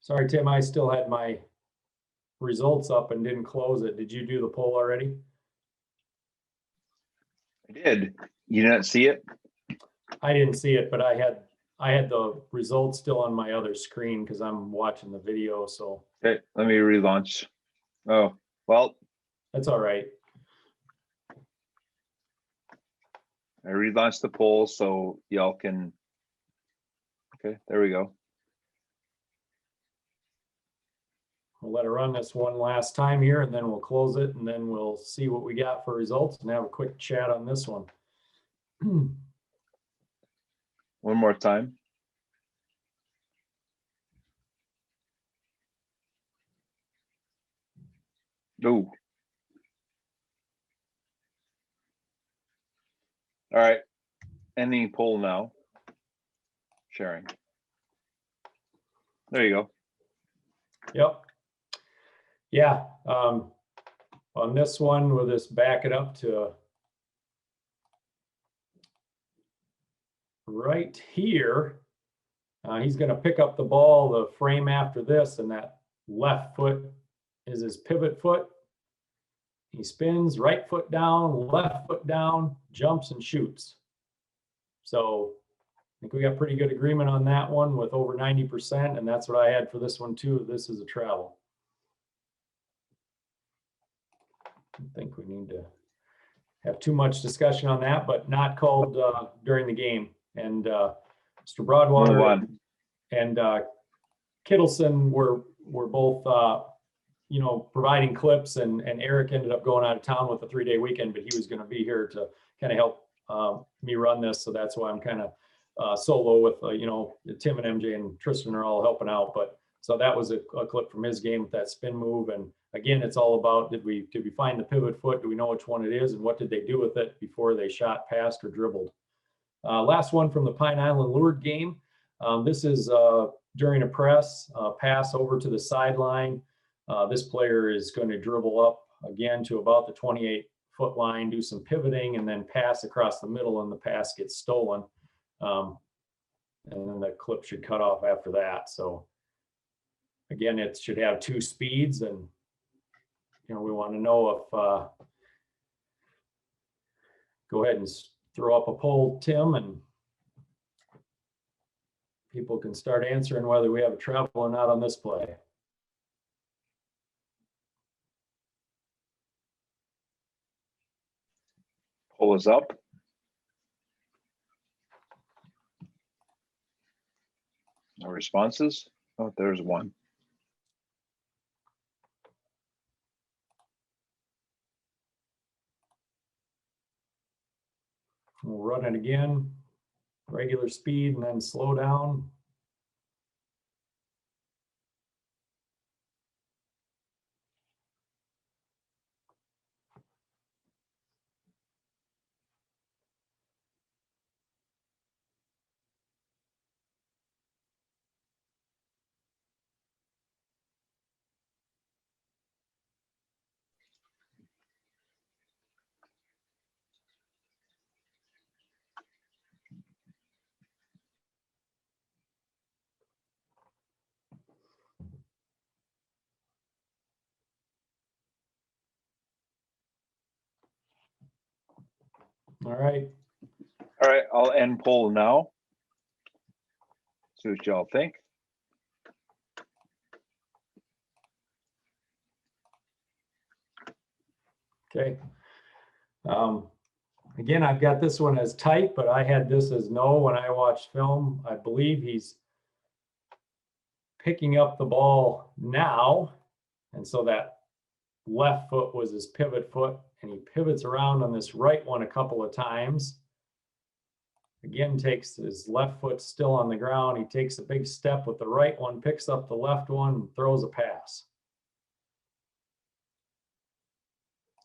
Sorry, Tim, I still had my results up and didn't close it. Did you do the poll already? I did. You didn't see it? I didn't see it, but I had the results still on my other screen because I'm watching the video, so Okay, let me relaunch. Oh, well, that's all right. I relaunched the poll so y'all can. Okay, there we go. We'll let her run this one last time here and then we'll close it and then we'll see what we got for results and have a quick chat on this one. One more time. Oh. All right, ending poll now. Sharing. There you go. Yep. Yeah. On this one, we'll just back it up to right here. He's going to pick up the ball, the frame after this, and that left foot is his pivot foot. He spins, right foot down, left foot down, jumps and shoots. So I think we got pretty good agreement on that one with over 90%, and that's what I had for this one too. This is a travel. I don't think we need to have too much discussion on that, but not called during the game. And Mr. Broadwater and Kittleson were both you know, providing clips, and Eric ended up going out of town with a 3-day weekend, but he was going to be here to kind of help me run this. So that's why I'm kind of solo with, you know, Tim and MJ and Tristan are all helping out. But so that was a clip from his game with that spin move. And again, it's all about, did we find the pivot foot? Do we know which one it is? And what did they do with it before they shot, passed, or dribbled? Last one from the Pine Island Lured game. This is during a press, pass over to the sideline. This player is going to dribble up again to about the 28-foot line, do some pivoting, and then pass across the middle, and the pass gets stolen. And then the clip should cut off after that. So again, it should have 2 speeds, and you know, we want to know if go ahead and throw up a poll, Tim, and people can start answering whether we have a travel or not on this play. Poll is up. No responses. Oh, there's one. We'll run it again, regular speed, and then slow down. All right. All right, I'll end poll now. See what y'all think. Okay. Again, I've got this one as tight, but I had this as no when I watched film. I believe he's picking up the ball now. And so that left foot was his pivot foot, and he pivots around on this right one a couple of times. Again, takes his left foot still on the ground. He takes a big step with the right one, picks up the left one, and throws a pass.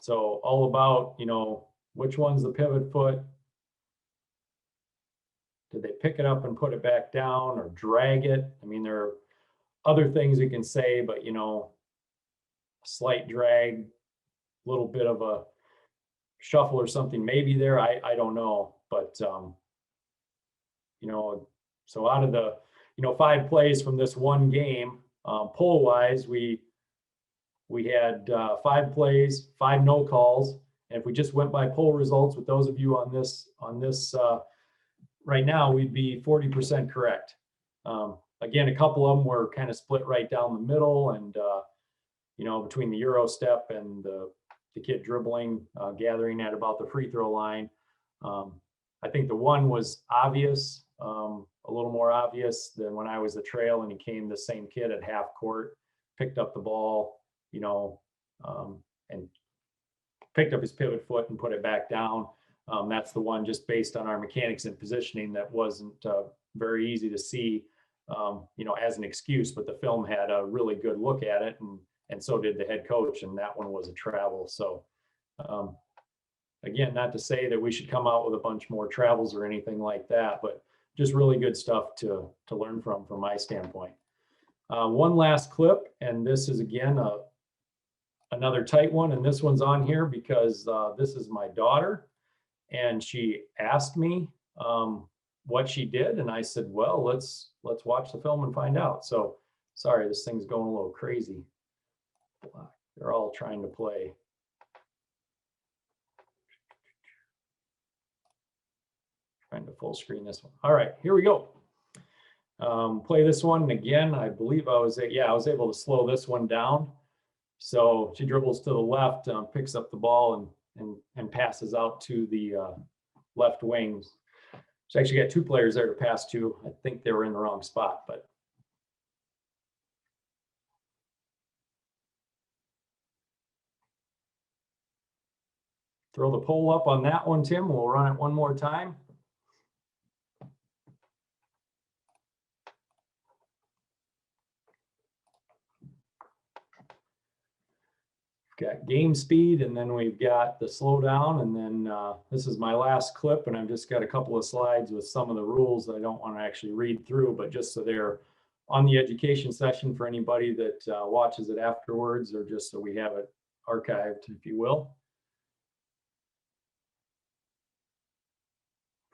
So all about, you know, which one's the pivot foot? Did they pick it up and put it back down or drag it? I mean, there are other things you can say, but, you know, slight drag, little bit of a shuffle or something maybe there. I don't know. But, you know, so out of the, you know, 5 plays from this one game, Poll wise, we had 5 plays, 5 no calls. And if we just went by poll results with those of you on this right now, we'd be 40% correct. Again, a couple of them were kind of split right down the middle, and you know, between the Euro step and the kid dribbling, gathering at about the free throw line. I think the one was obvious, a little more obvious than when I was the trail and he came, the same kid at half court, picked up the ball, you know, and picked up his pivot foot and put it back down. That's the one, just based on our mechanics and positioning, that wasn't very easy to see, you know, as an excuse, but the film had a really good look at it, and so did the head coach, and that one was a travel. So again, not to say that we should come out with a bunch more travels or anything like that, but just really good stuff to learn from my standpoint. One last clip, and this is again another tight one, and this one's on here because this is my daughter, and she asked me what she did, and I said, well, let's watch the film and find out. So sorry, this thing's going a little crazy. They're all trying to play. Trying to full screen this one. All right, here we go. Play this one, and again, I believe I was able to slow this one down. So she dribbles to the left, picks up the ball and passes out to the left wing. She actually got 2 players there to pass to. I think they were in the wrong spot, but throw the poll up on that one, Tim. We'll run it one more time. Got game speed, and then we've got the slowdown, and then this is my last clip, and I've just got a couple of slides with some of the rules that I don't want to actually read through, but just so they're on the education session for anybody that watches it afterwards, or just so we have it archived, if you will.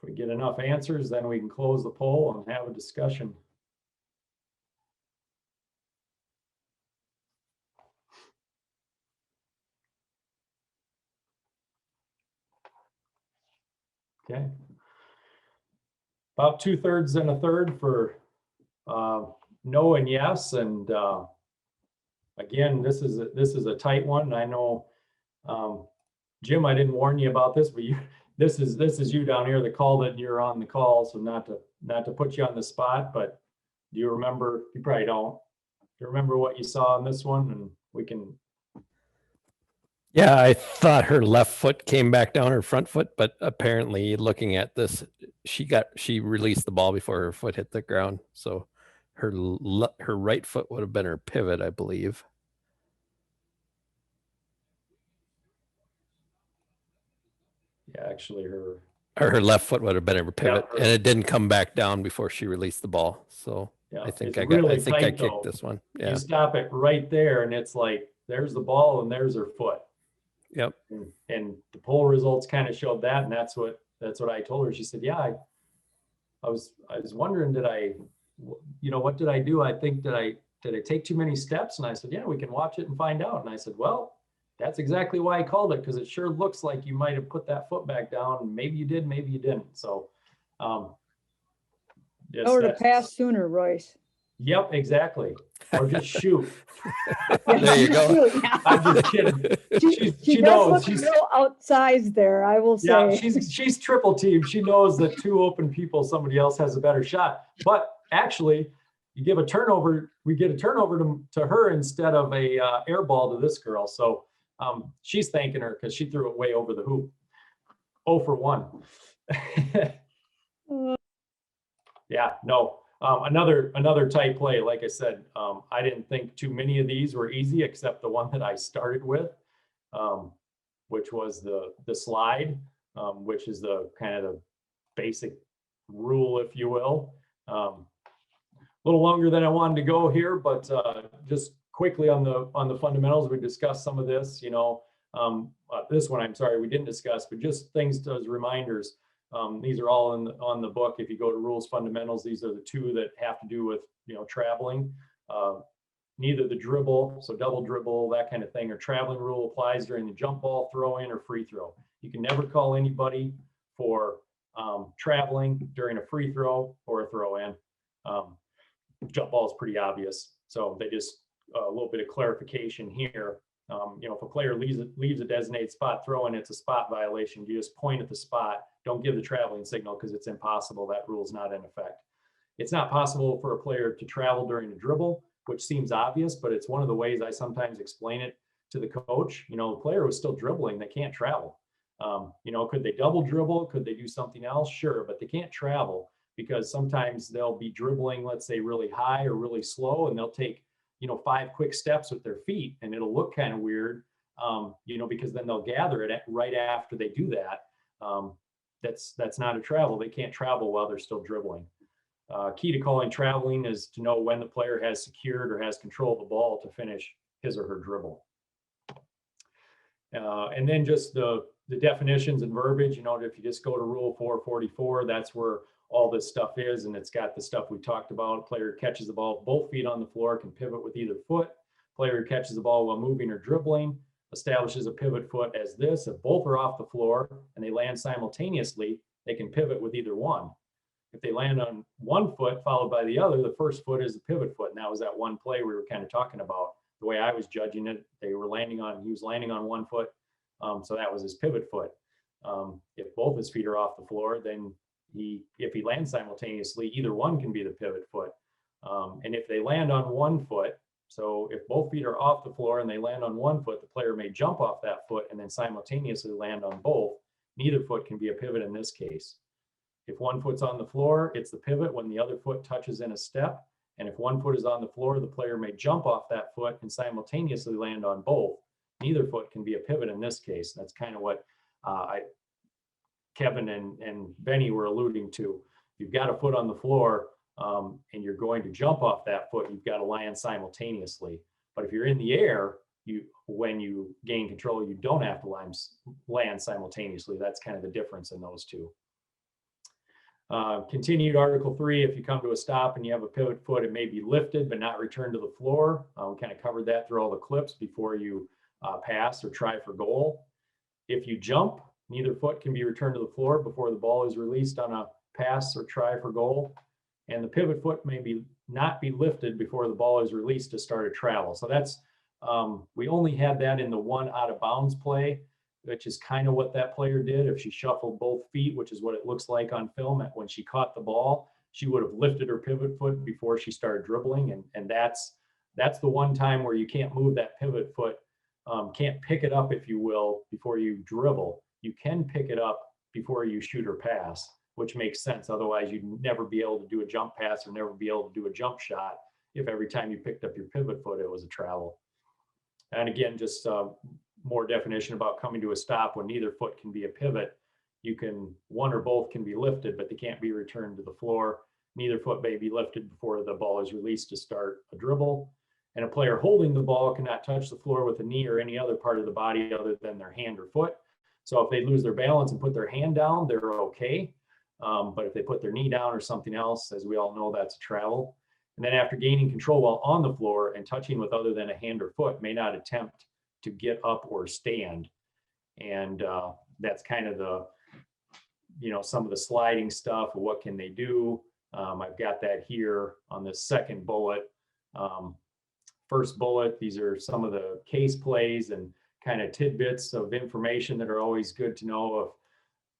If we get enough answers, then we can close the poll and have a discussion. Okay. About 2/3 and a third for no and yes. And again, this is a tight one. I know, Jim, I didn't warn you about this, but this is you down here that called it, and you're on the call. So not to put you on the spot, but do you remember? You probably don't. Do you remember what you saw in this one? And we can. Yeah, I thought her left foot came back down her front foot, but apparently looking at this, she released the ball before her foot hit the ground. So her right foot would have been her pivot, I believe. Yeah, actually her left foot would have been her pivot, and it didn't come back down before she released the ball. So yeah, I think I kicked this one. Yeah. You stop it right there, and it's like there's the ball and there's her foot. Yep. And the poll results kind of showed that, and that's what I told her. She said, yeah, I was wondering, what did I do? I think did I take too many steps? And I said, yeah, we can watch it and find out. And I said, well, that's exactly why I called it, because it sure looks like you might have put that foot back down. Maybe you did, maybe you didn't. So yes, or to pass sooner, Royce. Yep, exactly. Or just shoot. There you go. I'm just kidding. She knows. She's real outsized there, I will say. Yeah, she's triple team. She knows that 2 open people, somebody else has a better shot. But actually, you give a turnover. We get a turnover to her instead of a air ball to this girl. So she's thanking her because she threw it way over the hoop. 0 for 1. Yeah, no. Another tight play. Like I said, I didn't think too many of these were easy, except the one that I started with, which was the slide, which is the kind of the basic rule, if you will. A little longer than I wanted to go here, but just quickly on the fundamentals, we discussed some of this. This one, I'm sorry, we didn't discuss, but just things as reminders. These are all on the book. If you go to rules fundamentals, these are the 2 that have to do with traveling. neither the dribble, so double dribble, that kind of thing, or traveling rule applies during the jump ball, throw in, or free throw. You can never call anybody for traveling during a free throw or a throw in. Jump ball is pretty obvious. So they just a little bit of clarification here. If a player leaves a designated spot throw in, it's a spot violation. You just point at the spot. Don't give the traveling signal because it's impossible. That rule is not in effect. It's not possible for a player to travel during a dribble, which seems obvious, but it's one of the ways I sometimes explain it to the coach. The player was still dribbling. They can't travel. Could they double dribble? Could they do something else? Sure, but they can't travel because sometimes they'll be dribbling, let's say really high or really slow, and they'll take 5 quick steps with their feet, and it'll look kind of weird, because then they'll gather it right after they do that. That's not a travel. They can't travel while they're still dribbling. Key to calling traveling is to know when the player has secured or has control of the ball to finish his or her dribble. And then just the definitions and verbiage, if you just go to Rule 444, that's where all this stuff is, and it's got the stuff we talked about. Player catches the ball with both feet on the floor, can pivot with either foot. Player catches the ball while moving or dribbling, establishes a pivot foot as this. If both are off the floor and they land simultaneously, they can pivot with either one. If they land on one foot followed by the other, the first foot is the pivot foot. And that was that one play we were kind of talking about. The way I was judging it, he was landing on one foot. So that was his pivot foot. If both his feet are off the floor, then if he lands simultaneously, either one can be the pivot foot. And if they land on one foot, so if both feet are off the floor and they land on one foot, the player may jump off that foot and then simultaneously land on both. Neither foot can be a pivot in this case. If one foot's on the floor, it's the pivot when the other foot touches in a step. And if one foot is on the floor, the player may jump off that foot and simultaneously land on both. Neither foot can be a pivot in this case. That's kind of what Kevin and Benny were alluding to. You've got a foot on the floor and you're going to jump off that foot, you've got to land simultaneously. But if you're in the air, when you gain control, you don't have to land simultaneously. That's kind of the difference in those two. Continued Article 3, if you come to a stop and you have a pivot foot, it may be lifted but not returned to the floor. We kind of covered that through all the clips before you pass or try for goal. If you jump, neither foot can be returned to the floor before the ball is released on a pass or try for goal. And the pivot foot may not be lifted before the ball is released to start a travel. So that's, we only had that in the one out of bounds play, which is kind of what that player did. If she shuffled both feet, which is what it looks like on film, when she caught the ball, she would have lifted her pivot foot before she started dribbling. And that's the one time where you can't move that pivot foot, can't pick it up, if you will, before you dribble. You can pick it up before you shoot or pass, which makes sense. Otherwise, you'd never be able to do a jump pass or never be able to do a jump shot if every time you picked up your pivot foot, it was a travel. And again, just more definition about coming to a stop when neither foot can be a pivot. One or both can be lifted, but they can't be returned to the floor. Neither foot may be lifted before the ball is released to start a dribble. And a player holding the ball cannot touch the floor with a knee or any other part of the body other than their hand or foot. So if they lose their balance and put their hand down, they're okay. But if they put their knee down or something else, as we all know, that's a travel. And then after gaining control while on the floor and touching with other than a hand or foot, may not attempt to get up or stand. And that's kind of the, some of the sliding stuff of what can they do. I've got that here on the second bullet. First bullet, these are some of the case plays and kind of tidbits of information that are always good to know. If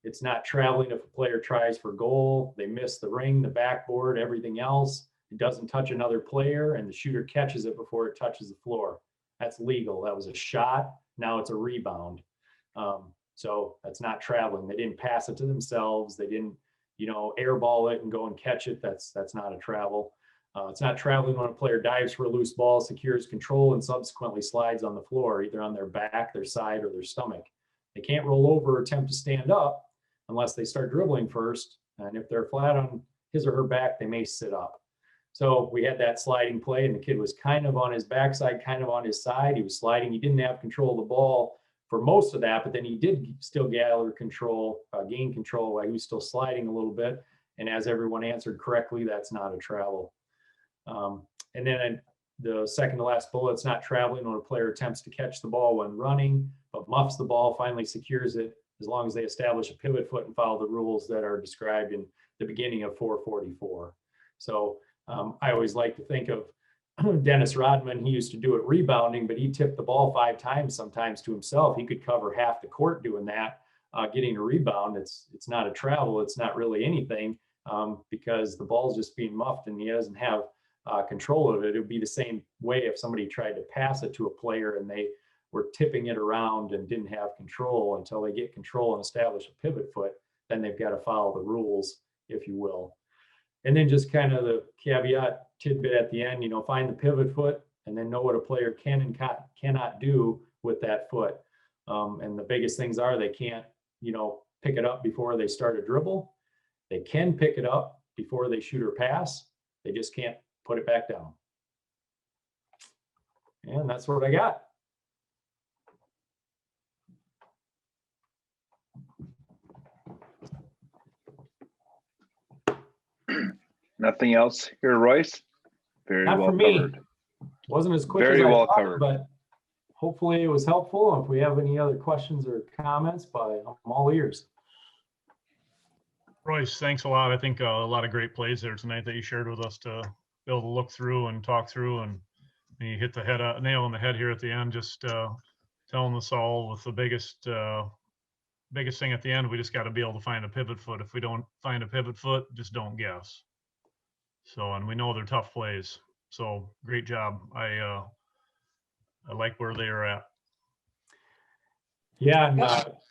it's not traveling, if a player tries for goal, they miss the ring, the backboard, everything else, it doesn't touch another player and the shooter catches it before it touches the floor. That's legal. That was a shot. Now it's a rebound. So that's not traveling. They didn't pass it to themselves. They didn't, airball it and go and catch it. That's not a travel. It's not traveling when a player dives for a loose ball, secures control, and subsequently slides on the floor, either on their back, their side, or their stomach. They can't roll over or attempt to stand up unless they start dribbling first. And if they're flat on his or her back, they may sit up. So we had that sliding play, and the kid was kind of on his backside, kind of on his side. He was sliding. He didn't have control of the ball for most of that, but then he did still gain control while he was still sliding a little bit. And as everyone answered correctly, that's not a travel. And then the second to last bullet, it's not traveling when a player attempts to catch the ball when running, but muffs the ball, finally secures it, as long as they establish a pivot foot and follow the rules that are described in the beginning of 444. So I always like to think of Dennis Rodman. He used to do it rebounding, but he tipped the ball 5 times sometimes to himself. He could cover half the court doing that, getting a rebound. It's not a travel. It's not really anything because the ball's just being muffed and he doesn't have control of it. It would be the same way if somebody tried to pass it to a player and they were tipping it around and didn't have control. Until they get control and establish a pivot foot, then they've got to follow the rules, if you will. And then just kind of the caveat tidbit at the end, find the pivot foot and then know what a player can and cannot do with that foot. And the biggest things are they can't, pick it up before they start a dribble. They can pick it up before they shoot or pass. They just can't put it back down. And that's what I got. Nothing else here, Royce? Very Not well for me. covered. Wasn't as quick Very as I well thought, covered. but hopefully it was helpful. If we have any other questions or comments, I'm all ears. Royce, thanks a lot. I think a lot of great plays there tonight that you shared with us to be able to look through and talk through, and you hit the nail on the head here at the end, just telling us all with the biggest thing at the end. We just got to be able to find a pivot foot. If we don't find a pivot foot, just don't guess. So, and we know they're tough plays. So great job. I like where they are at. Yeah,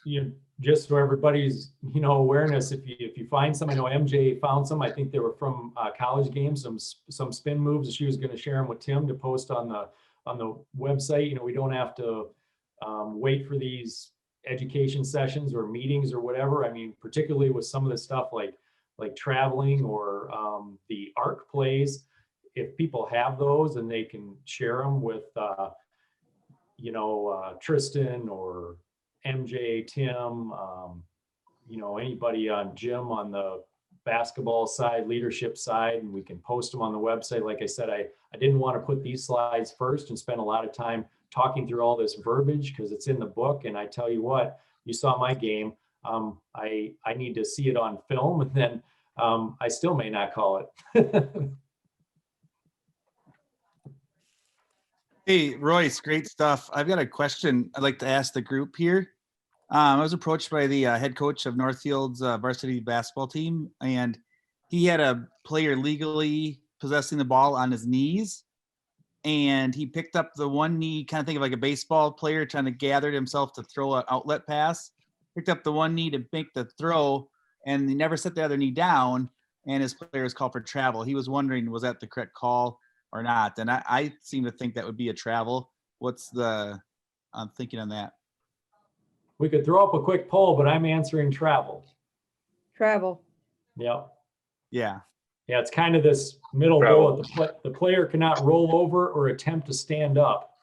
and just so everybody's awareness, if you find some, I know MJ found some. I think they were from college games, some spin moves. She was going to share them with Tim to post on the website. We don't have to wait for these education sessions or meetings or whatever. I mean, particularly with some of the stuff like traveling or the arc plays, if people have those and they can share them with Tristan or MJ, Tim, anybody on Jim on the basketball side, leadership side, and we can post them on the website. Like I said, I didn't want to put these slides first and spend a lot of time talking through all this verbiage because it's in the book. And I tell you what, you saw my game. I need to see it on film, and then I still may not call it. Hey, Royce, great stuff. I've got a question I'd like to ask the group here. I was approached by the head coach of Northfield's varsity basketball team, and he had a player legally possessing the ball on his knees, and he picked up the one knee, kind of think of like a baseball player trying to gather himself to throw an outlet pass, picked up the one knee to make the throw, and he never set the other knee down, and his player was called for travel. He was wondering, was that the correct call or not? And I seem to think that would be a travel. What's the thinking on that? We could throw up a quick poll, but I'm answering travel. Travel. Yep. Yeah. Yeah, it's kind of this middle Travel. bullet. The player cannot roll over or attempt to stand up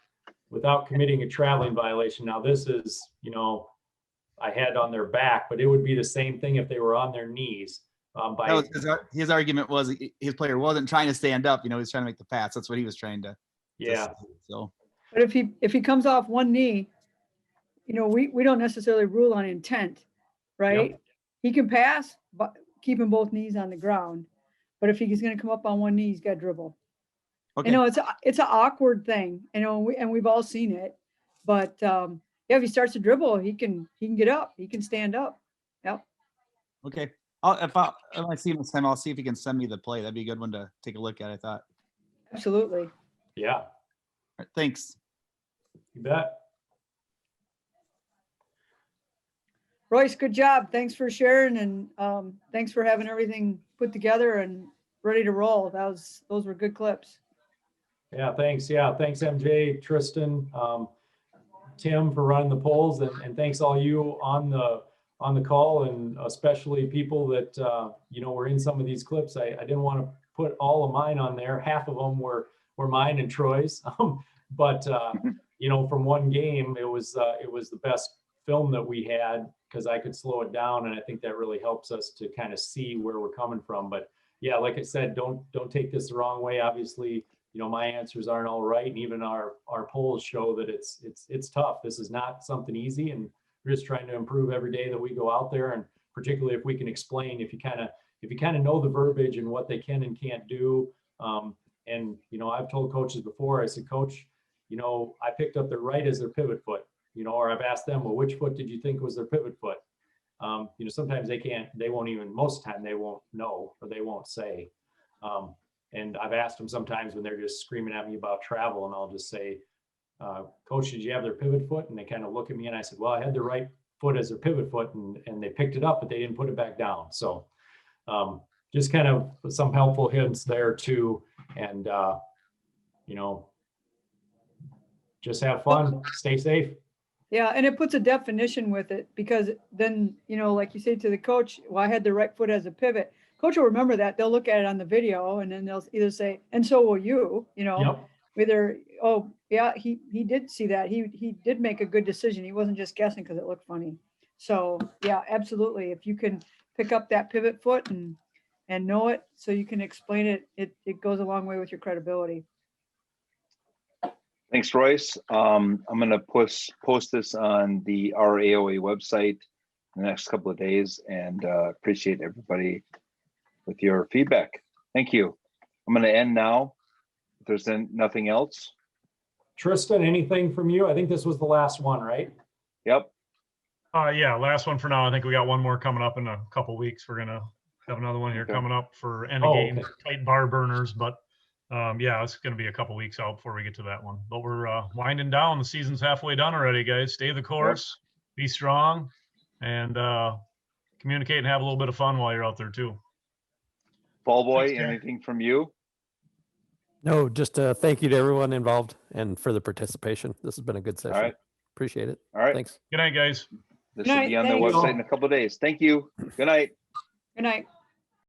without committing a traveling violation. Now this is, I had on their back, but it would be the same thing if they were on their knees. That was his argument was his player wasn't trying to stand up. He was trying to make the pass. That's what he was trying to. Yeah. So. But if he comes off one knee, we don't necessarily rule on intent, right? Yep. He can pass, but keeping both knees on the ground. But if he's going to come up on one knee, he's got to dribble. Okay. It's an awkward thing, and we've all seen it. But if he starts to dribble, he can get up, he can stand up. Yep. Okay. If I see him this time, I'll see if he can send me the play. That'd be a good one to take a look at, I thought. Absolutely. Yeah. All right, thanks. You bet. Royce, good job. Thanks for sharing, and thanks for having everything put together and ready to roll. Those were good clips. Yeah, thanks. Yeah, thanks MJ, Tristan, Tim for running the polls, and thanks all you on the call, and especially people that were in some of these clips. I didn't want to put all of mine on there. Half of them were mine and Troy's, but from one game, it was the best film that we had because I could slow it down, and I think that really helps us to kind of see where we're coming from. But yeah, like I said, don't take this the wrong way. Obviously, my answers aren't all right. And even our polls show that it's tough. This is not something easy. And we're just trying to improve every day that we go out there. And particularly if we can explain, if you kind of know the verbiage and what they can and can't do. And, I've told coaches before, I said, Coach, I picked up their right as their pivot foot, or I've asked them, well, which foot did you think was their pivot foot? Sometimes they won't even, most of the time they won't know, or they won't say. And I've asked them sometimes when they're just screaming at me about travel, and I'll just say, Coach, did you have their pivot foot? And they kind of look at me and I said, well, I had the right foot as their pivot foot, and they picked it up, but they didn't put it back down. So just kind of some helpful hints there too. And, just have fun, stay safe. Yeah, and it puts a definition with it, because then, like you say to the coach, well, I had the right foot as a pivot. Coach will remember that. They'll look at it on the video, and then they'll either say, and so will you, Yep. Either, oh yeah, he did see that. He did make a good decision. He wasn't just guessing because it looked funny. So yeah, absolutely. If you can pick up that pivot foot and know it, so you can explain it, it goes a long way with your credibility. Thanks, Royce. I'm going to post this on the RAOA website in the next couple of days, and appreciate everybody with your feedback. Thank you. I'm going to end now. If there's nothing else. Tristan, anything from you? I think this was the last one, right? Yep. Yeah, last one for now. I think we got one more coming up in a couple weeks. We're gonna have another one here Okay. coming up for end Oh, of game okay. tight bar burners, but yeah, it's gonna be a couple weeks out before we get to that one. But we're winding down. The season's halfway done already, guys. Stay the course, be strong, and communicate and have a little bit of fun while you're out there too. Fall boy, Thanks, Jack. anything from you? No, just thank you to everyone involved and for the participation. This has been a good session. All right. Appreciate it. All right. Thanks. Good night, guys. This Good will night, be on the thanks. website in a couple of days. Thank you. Good night. Good night.